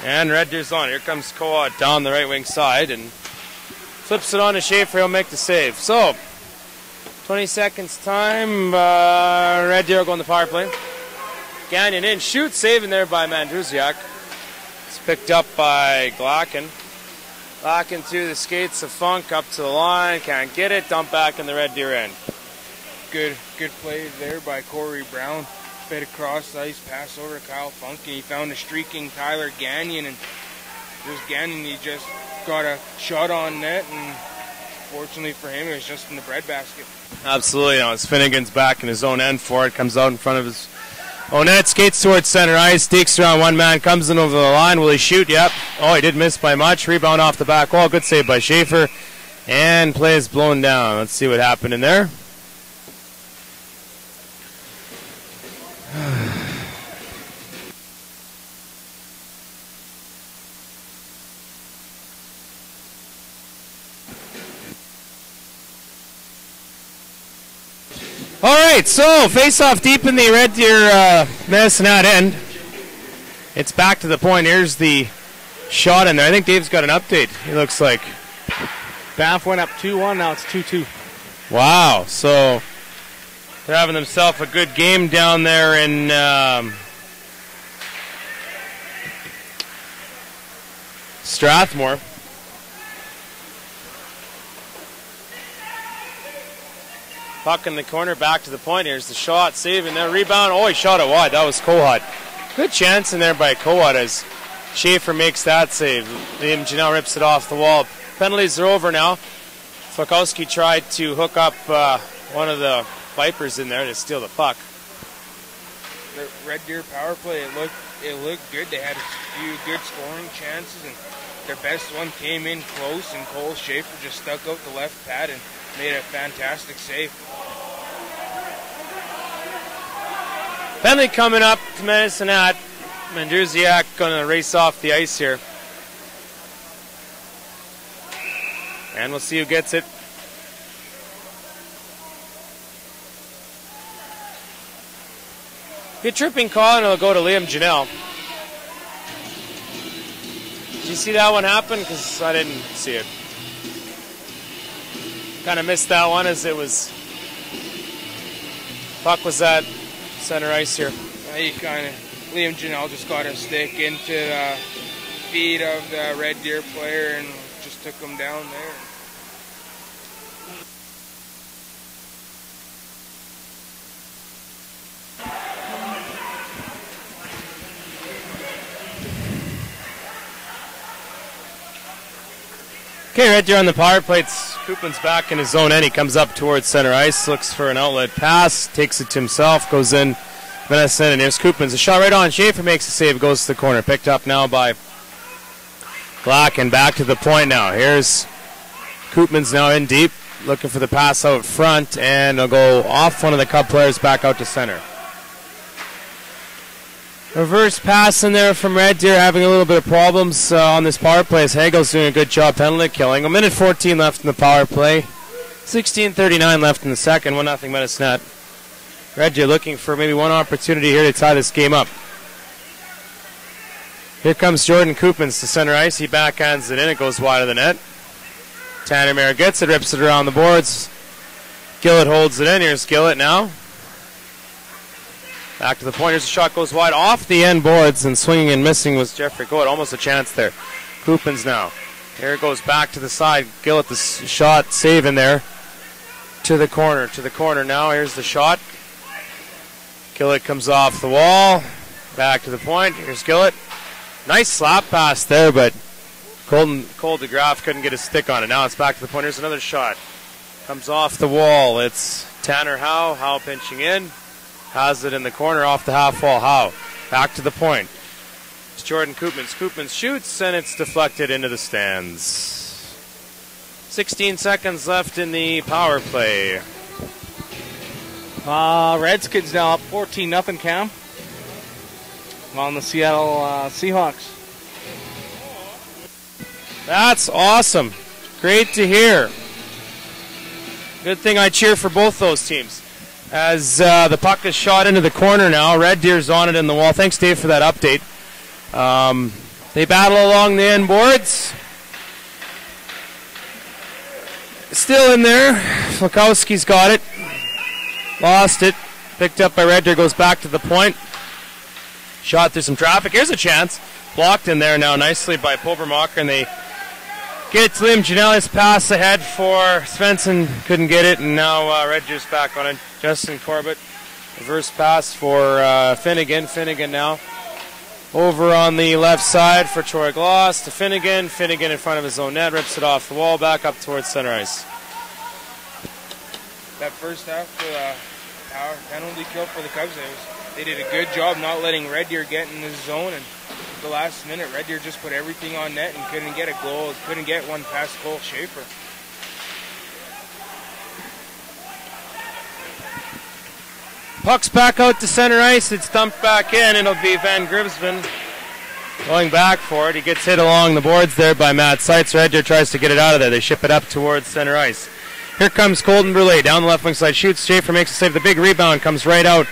And Red Deer's on. Here comes Cohut down the right wing side and flips it on to Schaefer. He'll make the save. So, 20 seconds time. Red Deer will go on the power play. Gagnon in, shoot, saving there by Mandrusiak. It's picked up by Glacken. Glacken to the skates of Funk, up to the line, can't get it, dump back in the Red Deer end. Good play there by Corey Brown. Fed across the ice, pass over to Kyle Funk, and he found a streaking Tyler Gagnon, and this Gagnon, he just got a shot on net, and fortunately for him, it was just in the breadbasket. Absolutely, it's Finnegan's back in his own end for it, comes out in front of his own net, skates towards center ice, takes around one man, comes in over the line, will he shoot? Yep. Oh, he did miss by much, rebound off the back wall, good save by Schaefer, and play is blown down. Let's see what happened in there. All right, so face-off deep in the Red Deer Medicine Hat end. It's back to the point. Here's the shot in there. I think Dave's got an update, it looks like. Banff went up 2-1, now it's 2-2. Wow, so they're having themselves a good game down there in Strathmore. Puck in the corner, back to the point. Here's the shot, saving there, rebound. Oh, he shot it wide. That was Cohut. Good chance in there by Cohut as Schaefer makes that save. Liam Janelle rips it off the wall. Penalties are over now. Flakowski tried to hook up one of the Vipers in there to steal the puck. The Red Deer power play, it looked good. They had a few good scoring chances, and their best one came in close, and Cole Schaefer just stuck out the left pad and made a fantastic save. Penalty coming up to Medicine Hat. Mandrusiak going to race off the ice here. And we'll see who gets it. Good tripping call, and it'll go to Liam Janelle. Did you see that one happen? Because I didn't see it. Kind of missed that one as it was. Puck was at center ice here. Liam Janelle just got a stick into the feet of the Red Deer player and just took him down there. Okay, Red Deer on the power play. Koopman's back in his zone end. He comes up towards center ice, looks for an outlet pass, takes it to himself, goes in. Medicine, and here's Koopman's. A shot right on. Schaefer makes the save, goes to the corner. Picked up now by Glock, and back to the point now. Here's Koopman's now in deep, looking for the pass out front, and he'll go off one of the Cub players back out to center. Reverse pass in there from Red Deer, having a little bit of problems on this power play as Hagel's doing a good job penalty killing. 1:14 left in the power play. 16:39 left in the second. 1-0 Medicine Hat. Red Deer looking for maybe one opportunity here to tie this game up. Here comes Jordan Koopmans to center ice. He backhands it in. It goes wide of the net. Tanner Mayer gets it, rips it around the boards. Gillett holds it in. Here's Gillett now. Back to the point. Here's a shot, goes wide off the end boards, and swinging and missing was Jeffrey Coat. Almost a chance there. Koopmans now. Here it goes back to the side. Gillett the shot, saving there. To the corner now. Here's the shot. Gillett comes off the wall. Back to the point. Here's Gillett. Nice slap pass there, but Cole DeGraff couldn't get his stick on it. Now it's back to the point. Here's another shot. Comes off the wall. It's Tanner Howe. Howe pinching in. Has it in the corner off the half wall. Howe back to the point. It's Jordan Koopmans. Koopmans shoots, and it's deflected into the stands. 16 seconds left in the power play. Redskins now up 14-0, Cam, on the Seattle Seahawks. That's awesome. Great to hear. Good thing I cheer for both those teams. As the puck is shot into the corner now, Red Deer's on it in the wall. Thanks, Dave, for that update. They battle along the end boards. Still in there. Flakowski's got it. Lost it. Picked up by Red Deer. Goes back to the point. Shot through some traffic. Here's a chance. Blocked in there now nicely by Pobermacher. And they get it to Liam Janelli's pass ahead for Svensson. Couldn't get it. And now Red Deer's back on it. Justin Corbett. Reverse pass for Finnegan. Finnegan now over on the left side for Troy Gloss to Finnegan. Finnegan in front of his own net. Rips it off the wall. Back up towards center ice. That first half power penalty kill for the Cubs, they did a good job not letting Red Deer get in the zone, and at the last minute Red Deer just put everything on net and couldn't get a goal, couldn't get one past Cole Schaefer. Puck's back out to center ice. It's dumped back in. It'll be Van Grimsman going back for it. He gets hit along the boards there by Matt Seitz. Red Deer tries to get it out of there. They ship it up towards center ice. Here comes Colton Brule down the left wing side. Shoots. Schaefer makes a save. The big rebound comes right out.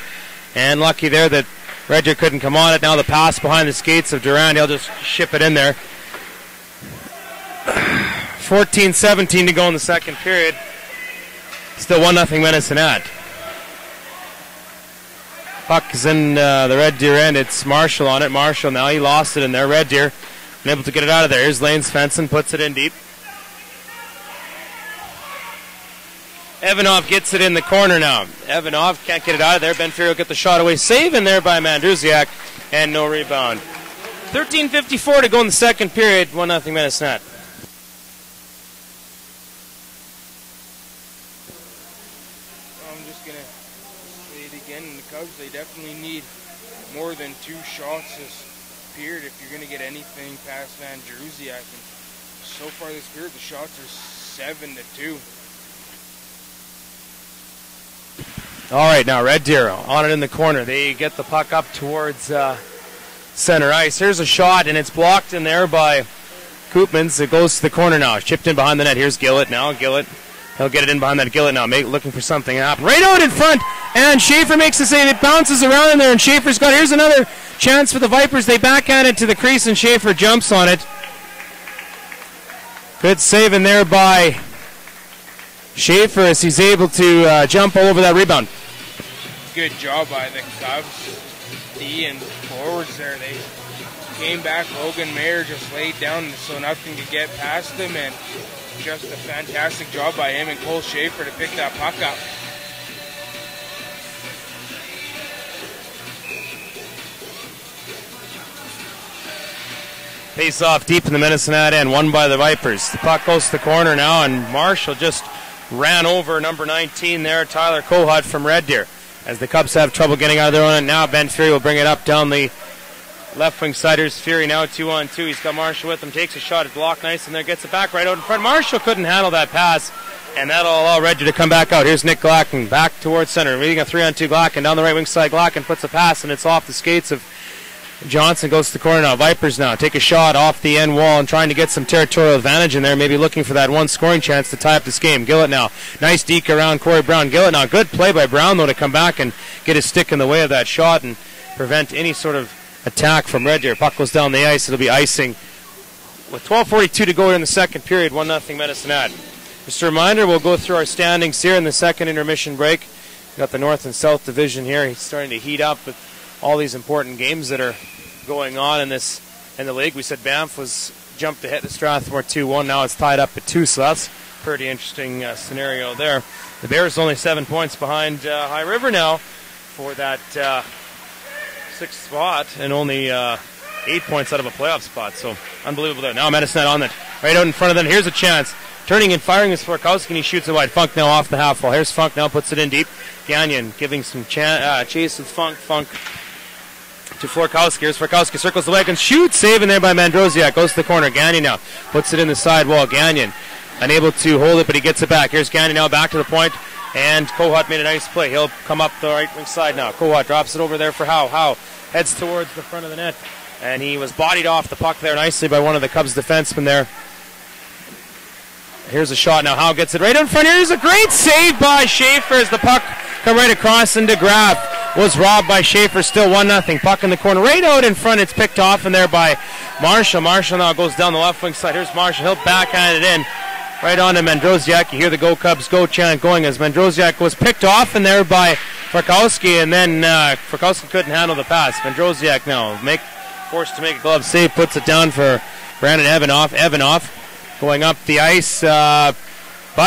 And lucky there that Red Deer couldn't come on it. Now the pass behind the skates of Durand. He'll just ship it in there. 14-17 to go in the second period. Still 1-0 Medicine Hat. Puck is in the Red Deer end. It's Marshall on it. Marshall now. He lost it in there. Red Deer unable to get it out of there. Here's Lane Svensson. Puts it in deep. Evanov gets it in the corner now. Evanov can't get it out of there. Ben Fury will get the shot away. Save in there by Mandrusiak. And no rebound. 13:54 to go in the second period. 1-0 Medicine Hat. They definitely need more than 2 shots this period if you're going to get anything past Van Druziak. And so far this period, the shots are 7-2. All right, now Red Deer on it in the corner. They get the puck up towards center ice. Here's a shot, and it's blocked in there by Koopmans. It goes to the corner now. Chipped in behind the net. Here's Gillett now. Gillett. He'll get it in behind that Gillett now, looking for something to happen. Right out in front, and Schaefer makes the save. It bounces around in there, and Schaefer's got, here's another chance for the Vipers. They backhand it to the crease, and Schaefer jumps on it. Good save in there by Schaefer as he's able to jump all over that rebound. Good job by the Cubs. D and forwards there. They came back. Logan Mayer just laid down so nothing could get past him, and just a fantastic job by him and Cole Schaefer to pick that puck up. Face off deep in the Medicine Hat end, won by the Vipers. The puck goes to the corner now, and Marshall just ran over number 19 there, Tyler Kohut from Red Deer. As the Cubs have trouble getting out of their own end now, Ben Fury will bring it up down the left wing side. Here's Fury now 2-on-2. He's got Marshall with him. Takes a shot at block nice, and there gets it back right out in front. Marshall couldn't handle that pass, and that'll allow Red Deer to come back out. Here's Nick Glacken back towards center. Meeting a 3-on-2 Glacken down the right wing side. Glacken puts a pass, and it's off the skates of Johnson. Goes to the corner now. Vipers now take a shot off the end wall and trying to get some territorial advantage in there. Maybe looking for that one scoring chance to tie up this game. Gillett now. Nice deke around Corey Brown. Gillett now. Good play by Brown, though, to come back and get his stick in the way of that shot and prevent any sort of attack from Red Deer. Puck goes down the ice. It'll be icing with 12:42 to go in the second period. 1-0 Medicine Hat. Just a reminder, we'll go through our standings here in the second intermission break. We've got the North and South Division here. He's starting to heat up with all these important games that are going on in the league. We said Banff was jumped ahead to Strathmore 2-1. Now it's tied up at 2, so that's a pretty interesting scenario there. The Bears only 7 points behind High River now for that 6th spot, and only 8 points out of a playoff spot. So unbelievable there. Now Medicine Hat on it. Right out in front of them. Here's a chance. Turning and firing is Forkowski, and he shoots it wide. Funk now off the half wall. Here's Funk now, puts it in deep. Gagnon giving some chase with Funk. Funk to Forkowski. Here's Forkowski, circles the leg and shoots. Saving there by Mandrosiak. Goes to the corner. Gagnon now puts it in the side wall. Gagnon unable to hold it, but he gets it back. Here's Gagnon now back to the point, and Kohut made a nice play. He'll come up the right wing side now. Kohut drops it over there for Howe. Howe heads towards the front of the net, and he was bodied off the puck there nicely by one of the Cubs defensemen there. Here's a shot now. Howe gets it right in front. Here's a great save by Schaefer as the puck come right across, and DeGraff was robbed by Schaefer. Still 1-0. Puck in the corner. Right out in front. It's picked off in there by Marshall. Marshall now goes down the left wing side. Here's Marshall. He'll backhand it in right on to Mandrosiak. You hear the Go Cubs Go chant going as Mandrosiak was picked off in there by Forkowski, and then Forkowski couldn't handle the pass. Mandrosiak now forced to make a glove save. Puts it down for Brandon Evanoff. Evanoff going up the ice, but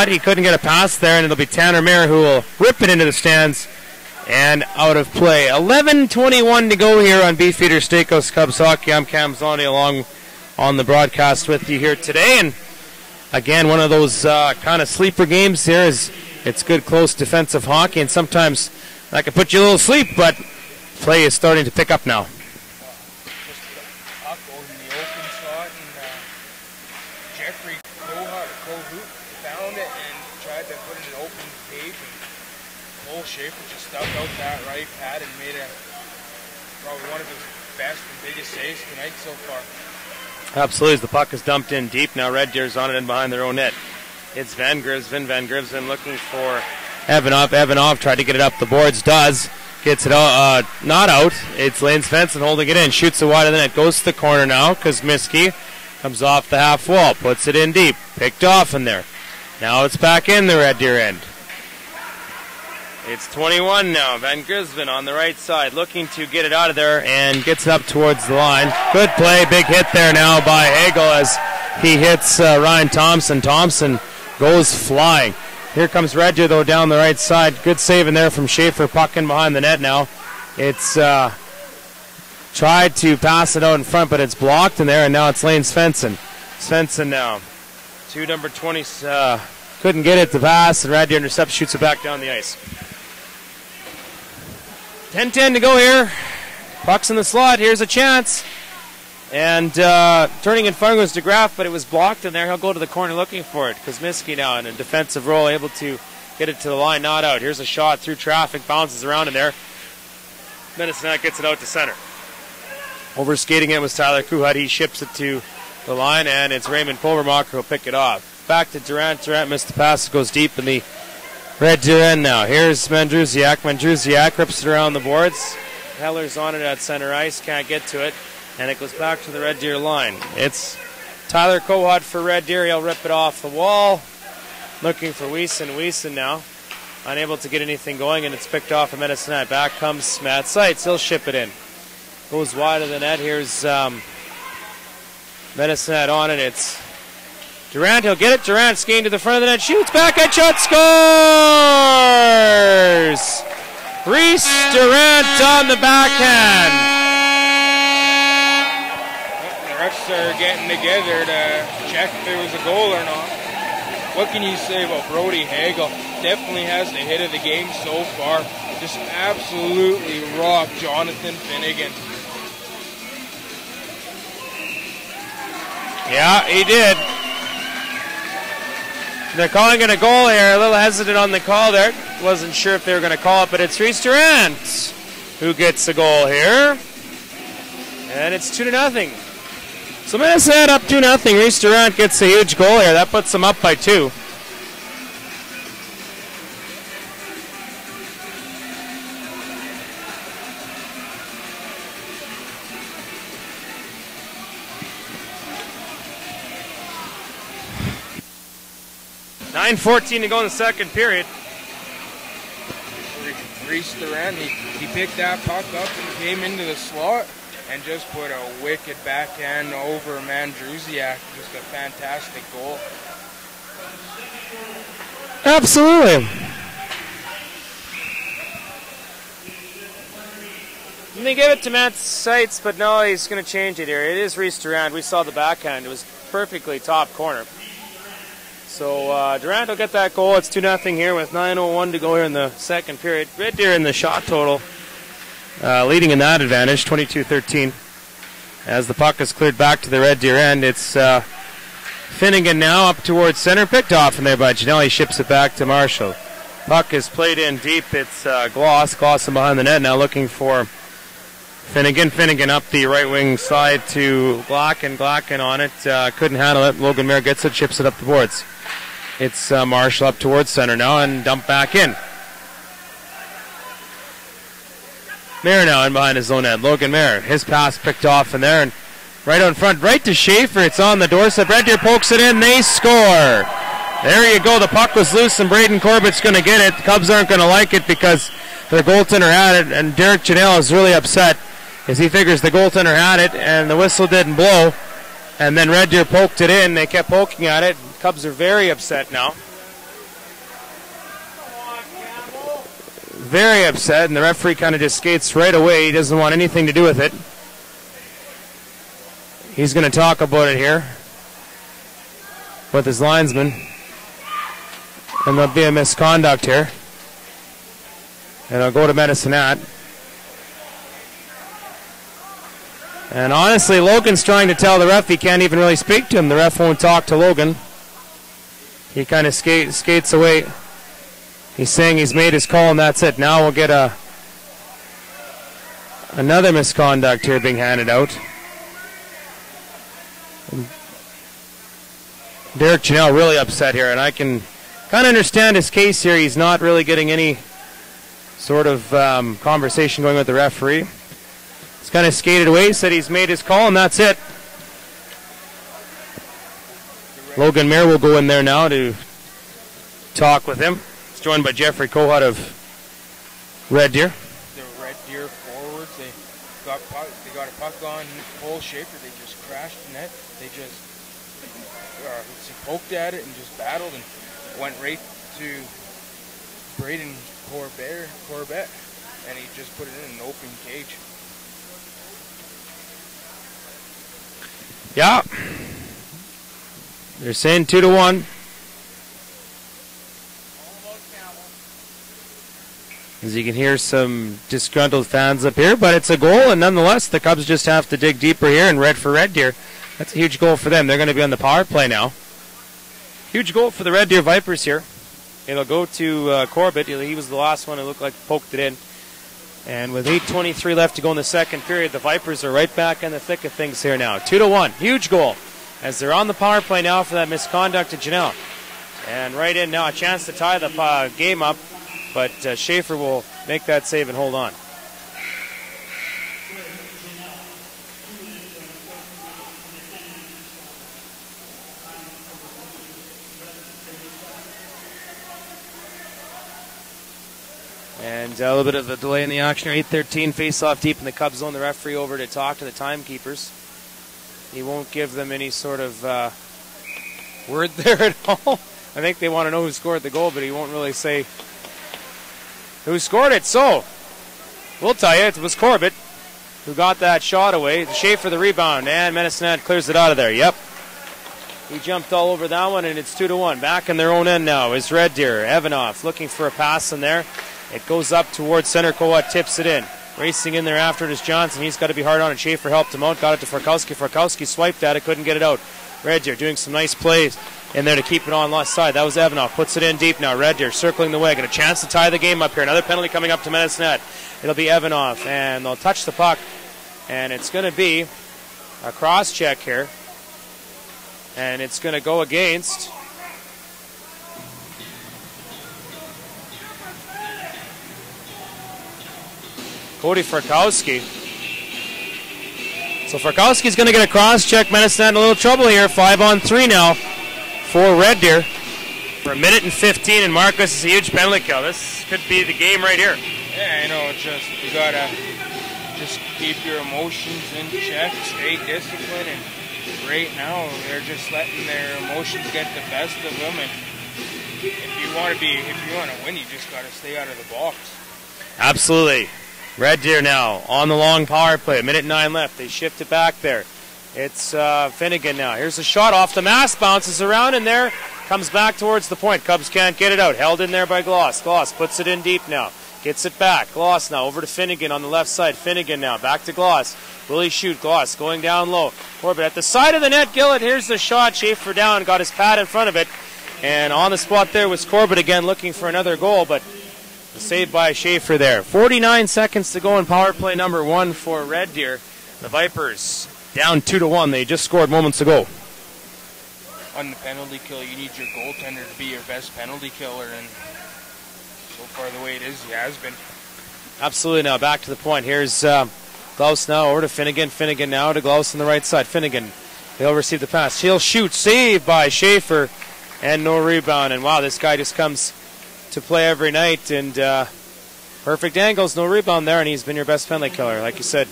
he couldn't get a pass there, and it'll be Tanner Mayer who will rip it into the stands and out of play. 11:21 to go here on Beefeater Steakhouse Cubs Hockey. I'm Cam Zani along on the broadcast with you here today, and again, one of those kind of sleeper games here. It's good close defensive hockey, and sometimes that can put you a little sleep, but play is starting to pick up now. Schaefer just stuck out that right pad and made probably one of his best and biggest saves tonight so far. Absolutely, as the puck is dumped in deep. Now Red Deer's on it and behind their own net. It's Van Grivsven. Van Grivsven looking for Evanoff. Evanoff tried to get it up the boards. Does. Gets it out. Not out. It's Lane Svensson holding it in. Shoots it wide of the net. Goes to the corner now. Kosmiski comes off the half wall. Puts it in deep. Picked off in there. Now it's back in the Red Deer end. It's 21 now. Van Grivsven on the right side looking to get it out of there and gets it up towards the line. Good play. Big hit there now by Hagel as he hits Ryan Thompson. Thompson goes flying. Here comes Red Deer though down the right side. Good save in there from Schaefer. Puck in behind the net now. It's tried to pass it out in front, but it's blocked in there, and now it's Lane Svensson. Svensson now to number 20. Couldn't get it to pass, and Red Deer intercepts, shoots it back down the ice. 10-10 to go here. Puck's in the slot. Here's a chance. And turning and firing was DeGraff, but it was blocked in there. He'll go to the corner looking for it. Kosmiski now in a defensive role, able to get it to the line, not out. Here's a shot through traffic, bounces around in there. Medicine Hat gets it out to center. Over skating it was Tyler Kohut. He ships it to the line, and it's Raymond Pulvermacher who'll pick it off. Back to Durant. Durant missed the pass. It goes deep in the Red Deer end now. Here's Mandrosiak. Mandrosiak rips it around the boards. Heller's on it at center ice. Can't get to it. And it goes back to the Red Deer line. It's Tyler Kohut for Red Deer. He'll rip it off the wall. Looking for Wiesen. Wiesen now unable to get anything going, and it's picked off of Medicine Hat. Back comes Matt Seitz. He'll ship it in. Goes wide of the net. Here's Medicine Hat on it. It's Durant, he'll get it. Durant skating to the front of the net, shoots, backhand shot, scores! Reese Durant on the backhand. The refs are getting together to check if there was a goal or not. What can you say about Brody Hagel? Definitely has the hit of the game so far. Just absolutely rocked Jonathan Finnegan. Yeah, he did. They're calling it a goal here. A little hesitant on the call there. Wasn't sure if they were going to call it, but it's Reese Durant who gets the goal here. And it's 2-0. So Medicine Hat up 2-0. Reese Durant gets a huge goal here. That puts them up by 2. .14 to go in the second period. Reese Durant, he picked that puck up and came into the slot and just put a wicked backhand over Mandrosiak. Just a fantastic goal. Absolutely. And they gave it to Matt Seitz, but no, he's going to change it here. It is Reese Durant. We saw the backhand. It was perfectly top corner. So Durant will get that goal. It's 2-0 here with 9:01 to go here in the second period. Red Deer in the shot total, leading in that advantage, 22-13. As the puck is cleared back to the Red Deer end, it's Finnegan now up towards center, picked off from there by Janelle. He ships it back to Marshall. Puck is played in deep. It's Glossen behind the net now, looking for Finnegan. Finnegan up the right wing side to Glacken on it. Couldn't handle it. Logan Mayer gets it, chips it up the boards. It's Marshall up towards center now and dump back in. Mayer now in behind his own net. Logan Mayer, his pass picked off in there and right on front, right to Schaefer. It's on the doorstep. Red Deer pokes it in. They score. There you go. The puck was loose and Braden Corbett's going to get it. The Cubs aren't going to like it because their goaltender had it, and Derek Janelle is really upset as he figures the goaltender had it and the whistle didn't blow. And then Red Deer poked it in. They kept poking at it. The Cubs are very upset now. Very upset, and the referee kind of just skates right away. He doesn't want anything to do with it. He's going to talk about it here with his linesman. And there'll be a misconduct here. And I'll go to Medicine-Hat. And honestly, Logan's trying to tell the ref he can't even really speak to him. The ref won't talk to Logan. He kind of skates away. He's saying he's made his call and that's it. Now we'll get another misconduct here being handed out. Derek Janelle really upset here, and I can kind of understand his case here. He's not really getting any sort of conversation going with the referee. He's kind of skated away, said he's made his call, and that's it. Logan Mayer will go in there now to talk with him. He's joined by Jeffrey Kohut of Red Deer. The Red Deer forwards, they got a puck on Cole Schaefer. They just crashed the net. They just poked at it and just battled and went right to Braden Corbett, and he just put it in an open cage. Yeah. They're saying 2-1. As you can hear some disgruntled fans up here, but it's a goal, and nonetheless, the Cubs just have to dig deeper here, and Red Deer. That's a huge goal for them. They're going to be on the power play now. Huge goal for the Red Deer Vipers here. It'll go to Corbett. He was the last one who looked like poked it in. And with 8:23 left to go in the second period, the Vipers are right back in the thick of things here now. 2-1. Huge goal as they're on the power play now for that misconduct to Janelle. And right in now, a chance to tie the game up. But Schaefer will make that save and hold on. And a little bit of a delay in the action. 8:13 face-off deep in the Cubs zone. The referee over to talk to the timekeepers. He won't give them any sort of word there at all. I think they want to know who scored the goal, but he won't really say who scored it. So we'll tell you, it was Corbett who got that shot away. Schaefer the rebound, and Medicine-Hat clears it out of there. Yep. He jumped all over that one, and it's 2-1. Back in their own end now is Red Deer. Evanoff looking for a pass in there. It goes up towards center. Kohut tips it in. Racing in there after it is Johnson. He's got to be hard on it. Schaefer helped him out. Got it to Farkowski. Farkowski swiped at it. Couldn't get it out. Red Deer doing some nice plays in there to keep it on left side. That was Evanoff. Puts it in deep now. Red Deer circling the wagon. A chance to tie the game up here. Another penalty coming up to Medicine-Hat. It'll be Evanoff. And they'll touch the puck. And it's going to be a cross check here. And it's going to go against Cody Farkowski. So Farkowski's going to get a cross check. Medicine-Hat in a little trouble here. 5-on-3 now for Red Deer for 1:15, and Marcus is a huge penalty kill. This could be the game right here. Yeah, I know. It's just you gotta just keep your emotions in check, stay disciplined, and right now they're just letting their emotions get the best of them. And if you want to win, you just gotta stay out of the box. Absolutely. Red Deer now on the long power play. 1:09 left. They shift it back there. It's Finnegan now. Here's a shot off the mask. Bounces around in there. Comes back towards the point. Cubs can't get it out. Held in there by Gloss. Gloss puts it in deep now. Gets it back. Gloss now over to Finnegan on the left side. Finnegan now back to Gloss. Will he shoot? Gloss going down low. Corbett at the side of the net. Gillett, here's the shot. Schaefer down. Got his pad in front of it. And on the spot there was Corbett again looking for another goal, but saved by Schaefer there. 49 seconds to go in power play number 1 for Red Deer. The Vipers down 2-1. They just scored moments ago. On the penalty kill, you need your goaltender to be your best penalty killer, and so far the way it is, he has been. Absolutely. Now back to the point. Here's Glaus now over to Finnegan. Finnegan now to Glaus on the right side. Finnegan, he'll receive the pass. He'll shoot. Saved by Schaefer, and no rebound. And wow, this guy just comes to play every night, and perfect angles, no rebound there, and he's been your best penalty killer, like you said.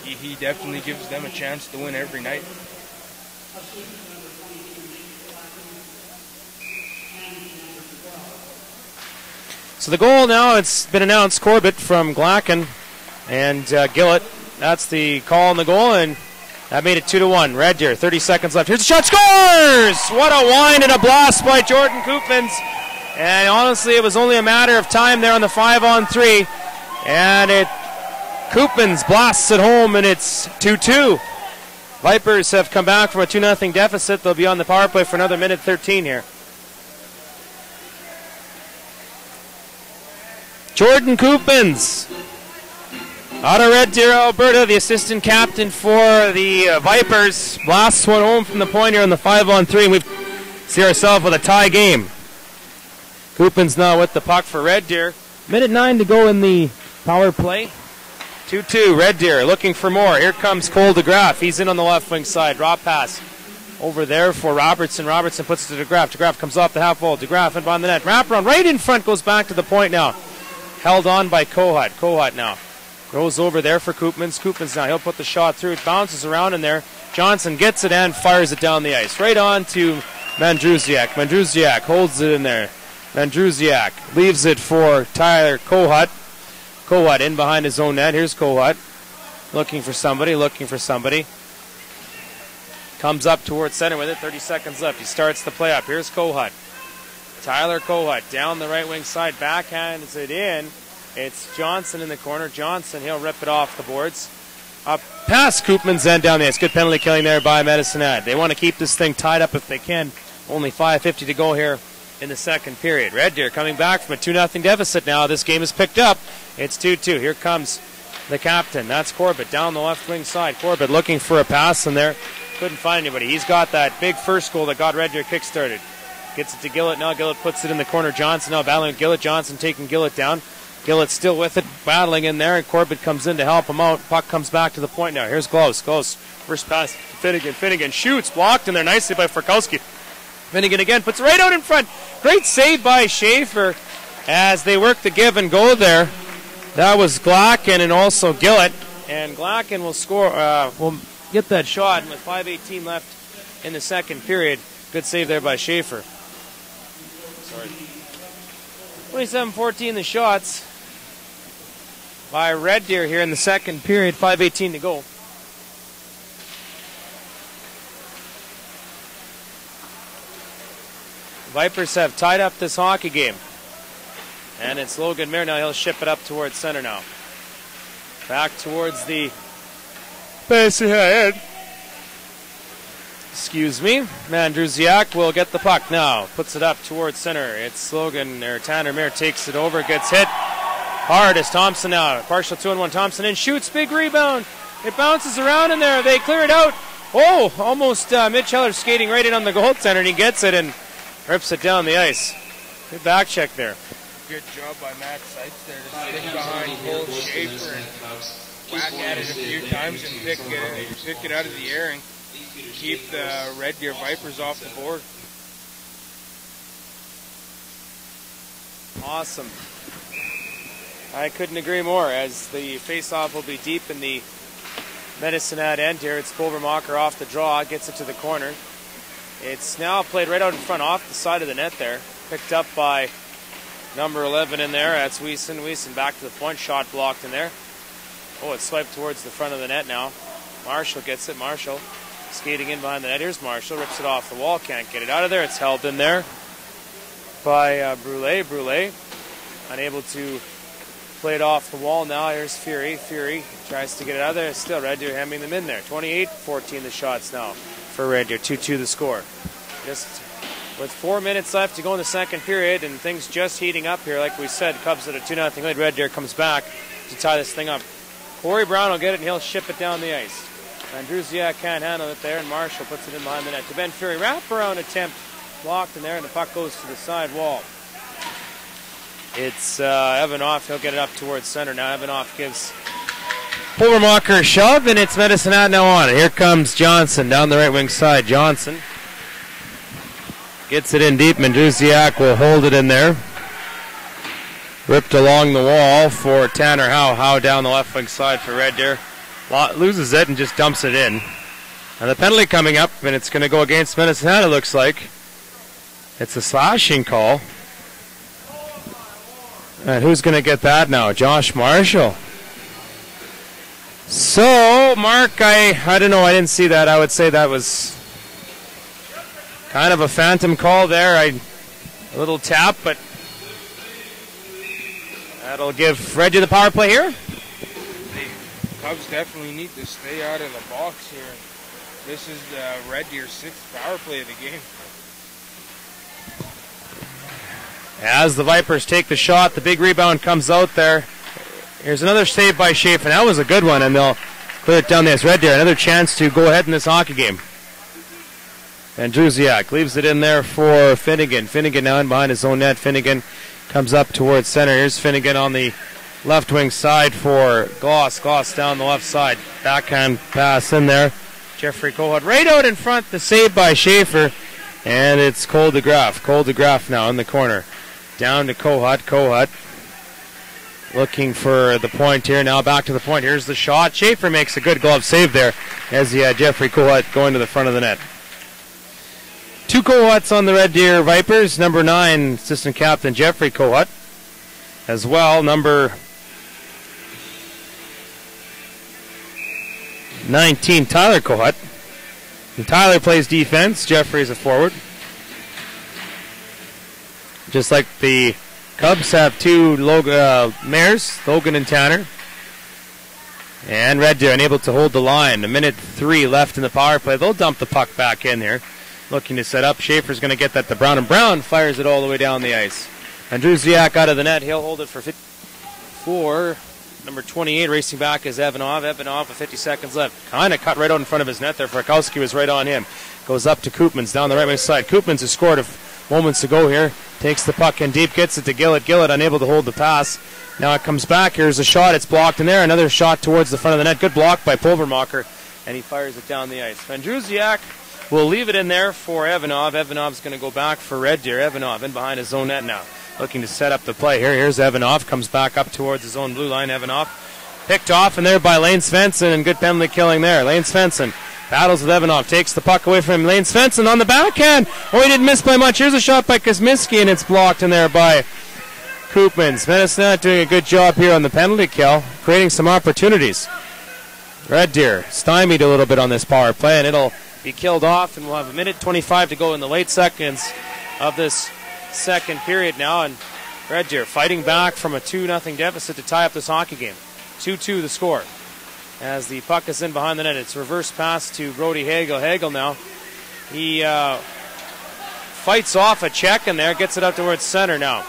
He definitely gives them a chance to win every night. So the goal now, it's been announced, Corbett from Glacken and Gillett. That's the call on the goal, and that made it 2-1. Red Deer, 30 seconds left. Here's the shot, scores! What a wind and a blast by Jordan Koopmans. And honestly, it was only a matter of time there on the 5-on-3. And Koopmans blasts it home, and it's 2-2. Vipers have come back from a 2-0 deficit. They'll be on the power play for another minute 13 here. Jordan Koopmans, out of Red Deer, Alberta, the assistant captain for the Vipers, blasts one home from the point here on the 5-on-3, and we see ourselves with a tie game. Koopmans now with the puck for Red Deer. 1:09 to go in the power play. 2-2, Red Deer looking for more. Here comes Cole DeGraff. He's in on the left wing side. Drop pass over there for Robertson. Robertson puts it to DeGraff. DeGraff comes off the half wall. DeGraff in behind the net. Wraparound right in front, goes back to the point now. Held on by Kohut. Kohut now goes over there for Koopmans. Koopmans now, he'll put the shot through. It bounces around in there. Johnson gets it and fires it down the ice. Right on to Mandrusiak. Mandrusiak holds it in there. Mandrusiak leaves it for Tyler Kohut. Kohut in behind his own net. Here's Kohut. Looking for somebody. Comes up towards center with it. 30 seconds left. He starts the play up. Here's Kohut. Tyler Kohut down the right wing side, backhands it in. It's Johnson in the corner. Johnson, he'll rip it off the boards. Up past Koopmans and down the ice. Good penalty killing there by Medicine Hat. They want to keep this thing tied up if they can. Only 5:50 to go here in the second period. Red Deer coming back from a 2-0 deficit now. This game is picked up. It's 2-2. Here comes the captain. That's Corbett down the left wing side. Corbett looking for a pass in there. Couldn't find anybody. He's got that big first goal that got Red Deer kick-started. Gets it to Gillett. Now Gillett puts it in the corner. Johnson now battling with Gillett. Johnson taking Gillett down. Gillett still with it, battling in there, and Corbett comes in to help him out. Puck comes back to the point now. Here's Glaus. Glaus, first pass to Finnegan. Finnegan shoots, blocked in there nicely by Frykowski. Finnegan again puts it right out in front. Great save by Schaefer as they work the give and go there. That was Glacken and also Gillett. And Glacken will score, will get that shot with 5:18 left in the second period. Good save there by Schaefer. 27-14 the shots by Red Deer here in the second period. 5:18 to go. Vipers have tied up this hockey game. And it's Logan Mayer now. He'll ship it up towards center now. Back towards the base ahead. Excuse me. Mandrusiak will get the puck now. Puts it up towards center. It's Logan, or Tanner Mayer takes it over. Gets hit hard as Thompson now. Partial 2-1. Thompson in, shoots. Big rebound. It bounces around in there. They clear it out. Oh, almost Mitch Heller skating right in on the goaltender, and he gets it and rips it down the ice. Good back check there. Good job by Matt Seitz there to stick behind Cole Schaefer and whack at it a few times and pick it out of the air and keep the Red Deer Vipers off the board. Awesome. I couldn't agree more, as the face-off will be deep in the Medicine Hat end here. It's Bobermacher off the draw, gets it to the corner. It's now played right out in front, off the side of the net there. Picked up by Number 11 in there. That's Wiesen. Wiesen back to the point. Shot blocked in there. Oh, it's swiped towards the front of the net now. Marshall gets it. Marshall skating in behind the net. Here's Marshall. Rips it off the wall. Can't get it out of there. It's held in there by Brule. Brule unable to play it off the wall now. Here's Fury. Fury tries to get it out of there. Still Red Deer hemming them in there. 28-14 the shots now for Red Deer. 2-2 the score. Just with 4 minutes left to go in the second period and things just heating up here. Like we said, Cubs at a 2-0 lead. Red Deer comes back to tie this thing up. Corey Brown will get it and he'll ship it down the ice. Andrusiak can't handle it there, and Marshall puts it in behind the net to Ben Fury. Wraparound attempt blocked in there, and the puck goes to the side wall. It's Evanoff. He'll get it up towards center now. Evanoff gives Pulvermacher a shove, and it's Medicine Hat now on. Here comes Johnson down the right wing side. Johnson gets it in deep. Andrusiak will hold it in there. Ripped along the wall for Tanner Howe. Howe down the left wing side for Red Deer. Loses it and just dumps it in. And the penalty coming up, and it's going to go against Medicine Hat, it looks like. It's a slashing call. And who's going to get that now? Josh Marshall. So, Mark, I don't know, I didn't see that. I would say that was kind of a phantom call there. A little tap, but that'll give Red Deer the power play here. The Cubs definitely need to stay out of the box here. This is Red Deer's 6th power play of the game. As the Vipers take the shot, the big rebound comes out there. Here's another save by Schaefer. That was a good one, and they'll clear it down the ice. Red Deer, another chance to go ahead in this hockey game. And Andrusiak leaves it in there for Finnegan. Finnegan now in behind his own net. Finnegan comes up towards center. Here's Finnegan on the left wing side for Goss. Goss down the left side. Backhand pass in there. Jeffrey Kohut right out in front. The save by Schaefer. And it's Cole DeGraff. Cole DeGraff now in the corner. Down to Kohut. Kohut looking for the point here. Now back to the point. Here's the shot. Schaefer makes a good glove save there as he had Jeffrey Kohut going to the front of the net. 2 Kohuts on the Red Deer Vipers. Number 9, assistant captain Jeffrey Kohut. As well, number 19, Tyler Kohut. And Tyler plays defense. Jeffrey is a forward. Just like the Cubs have 2 mares, Logan and Tanner. And Red Deer unable to hold the line. 1:03 left in the power play. They'll dump the puck back in here. Looking to set up. Schaefer's going to get that to Brown, and Brown fires it all the way down the ice. Andrusiak out of the net. He'll hold it for 54. Number 28 racing back is Evanov. Evanov with 50 seconds left. Kind of cut right out in front of his net there. Frakowski was right on him. Goes up to Koopmans down the right wing side. Koopmans has scored moments ago here. Takes the puck in deep. Gets it to Gillett. Gillett unable to hold the pass. Now it comes back. Here's a shot. It's blocked in there. Another shot towards the front of the net. Good block by Pulvermacher. And he fires it down the ice. Andrusiak will leave it in there for Evanov. Evanov's going to go back for Red Deer. Evanov in behind his own net now. Looking to set up the play here. Here's Evanov. Comes back up towards his own blue line. Evanov picked off in there by Lane Svensson, and good penalty killing there. Lane Svensson battles with Evanov. Takes the puck away from him. Lane Svensson on the backhand. Oh, he didn't miss by much. Here's a shot by Kosminski, and it's blocked in there by Koopmans. Medicine doing a good job here on the penalty kill, creating some opportunities. Red Deer stymied a little bit on this power play, and it'll be killed off, and we'll have 1:25 to go in the late seconds of this second period now, and Red Deer fighting back from a 2-0 deficit to tie up this hockey game. 2-2 the score. As the puck is in behind the net, it's reverse pass to Brody Hagel. Hagel now, he fights off a check in there, gets it up towards center now.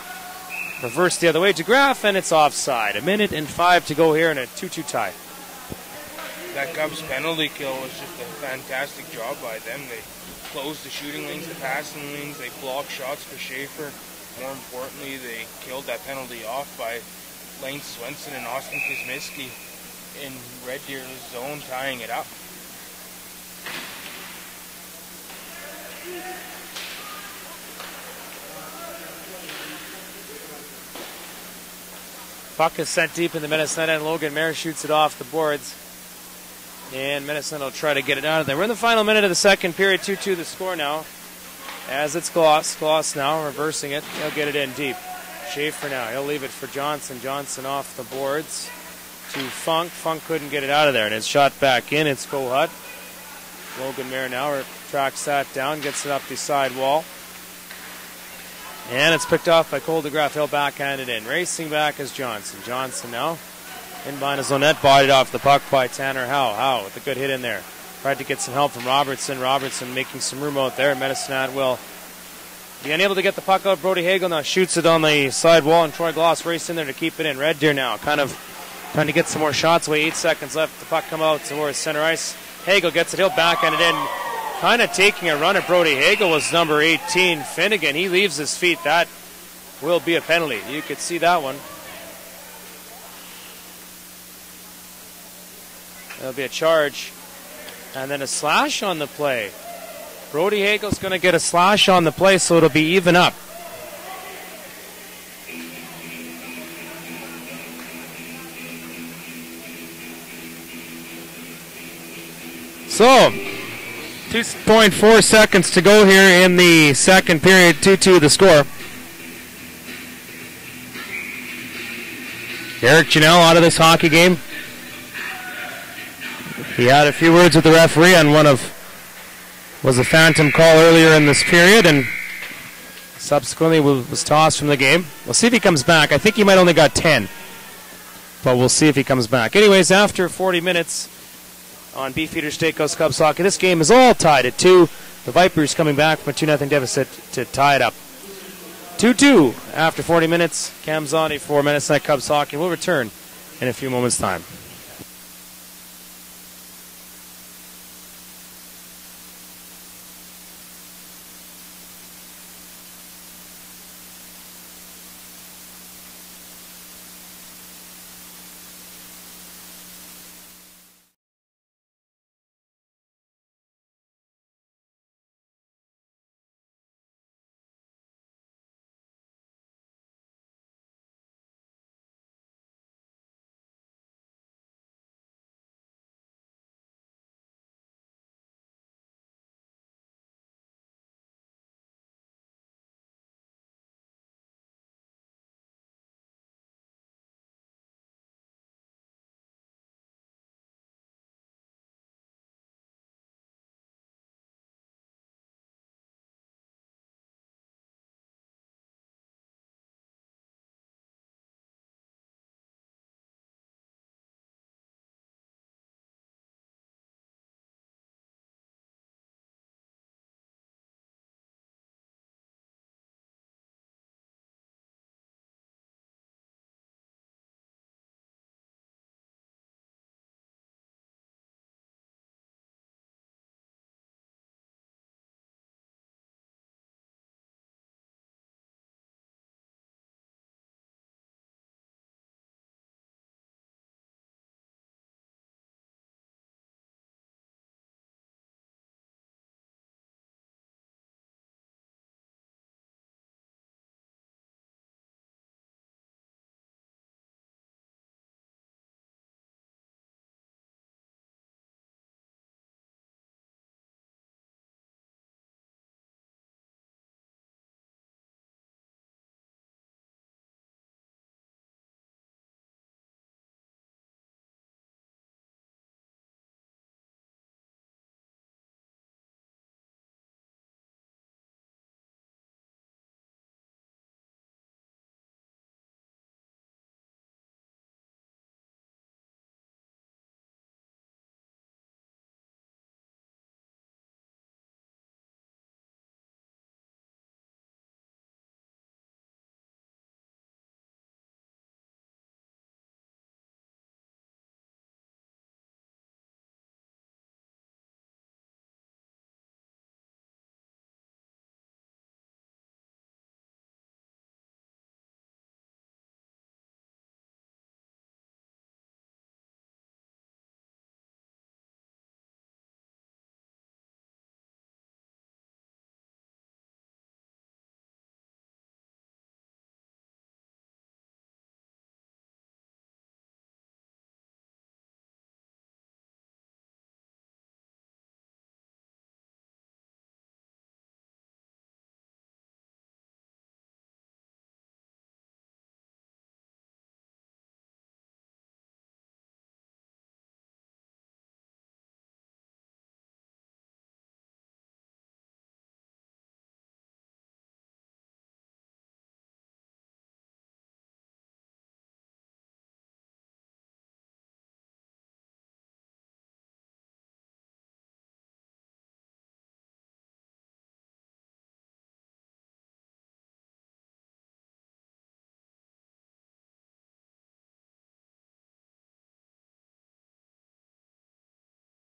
Reverse the other way to Graff, and it's offside. 1:05 to go here in a 2-2 tie. That Cubs penalty kill was just a fantastic job by them. They closed the shooting lanes, the passing lanes, they blocked shots for Schaefer. More importantly, they killed that penalty off by Lane Svensson and Austin Kosminski in Red Deer's zone, tying it up. Puck is sent deep in the Minnesota, and Logan Mayer shoots it off the boards. And Minnesota will try to get it out of there. We're in the final minute of the second period. 2-2 the score now. As it's Gloss. Gloss now reversing it. He'll get it in deep. Schaefer now. He'll leave it for Johnson. Johnson off the boards to Funk. Funk couldn't get it out of there, and it's shot back in. It's Kohut. Logan Mayer now tracks that down, gets it up the side wall. And it's picked off by Cole DeGraff. He'll backhand it in. Racing back is Johnson. Johnson now in behind his own net. Bodied off the puck by Tanner Howe. Howe with a good hit in there. Tried to get some help from Robertson. Robertson making some room out there. Medicine will be unable to get the puck out. Brody Hagel now shoots it on the side wall, and Troy Gloss raced in there to keep it in. Red Deer now kind of trying to get some more shots away. 8 seconds left. The puck come out towards center ice. Hagel gets it. He'll backhand it in. Kind of taking a run at Brody Hagel was number 18, Finnegan. He leaves his feet. That will be a penalty. You could see that one. There'll be a charge. And then a slash on the play. Brody Hagel's going to get a slash on the play, so it'll be even up. So, 2.4 seconds to go here in the second period. 2-2 the score. Derek Janelle out of this hockey game. He had a few words with the referee on was a phantom call earlier in this period, and subsequently was tossed from the game. We'll see if he comes back. I think he might only got 10, but we'll see if he comes back. Anyways, after 40 minutes on Beefeater Steakhouse Cubs hockey, this game is all tied at 2. The Vipers coming back from a 2-0 deficit to tie it up. 2-2 after 40 minutes. Cam Zondi for Medicine Hat Cubs hockey. We'll return in a few moments' time.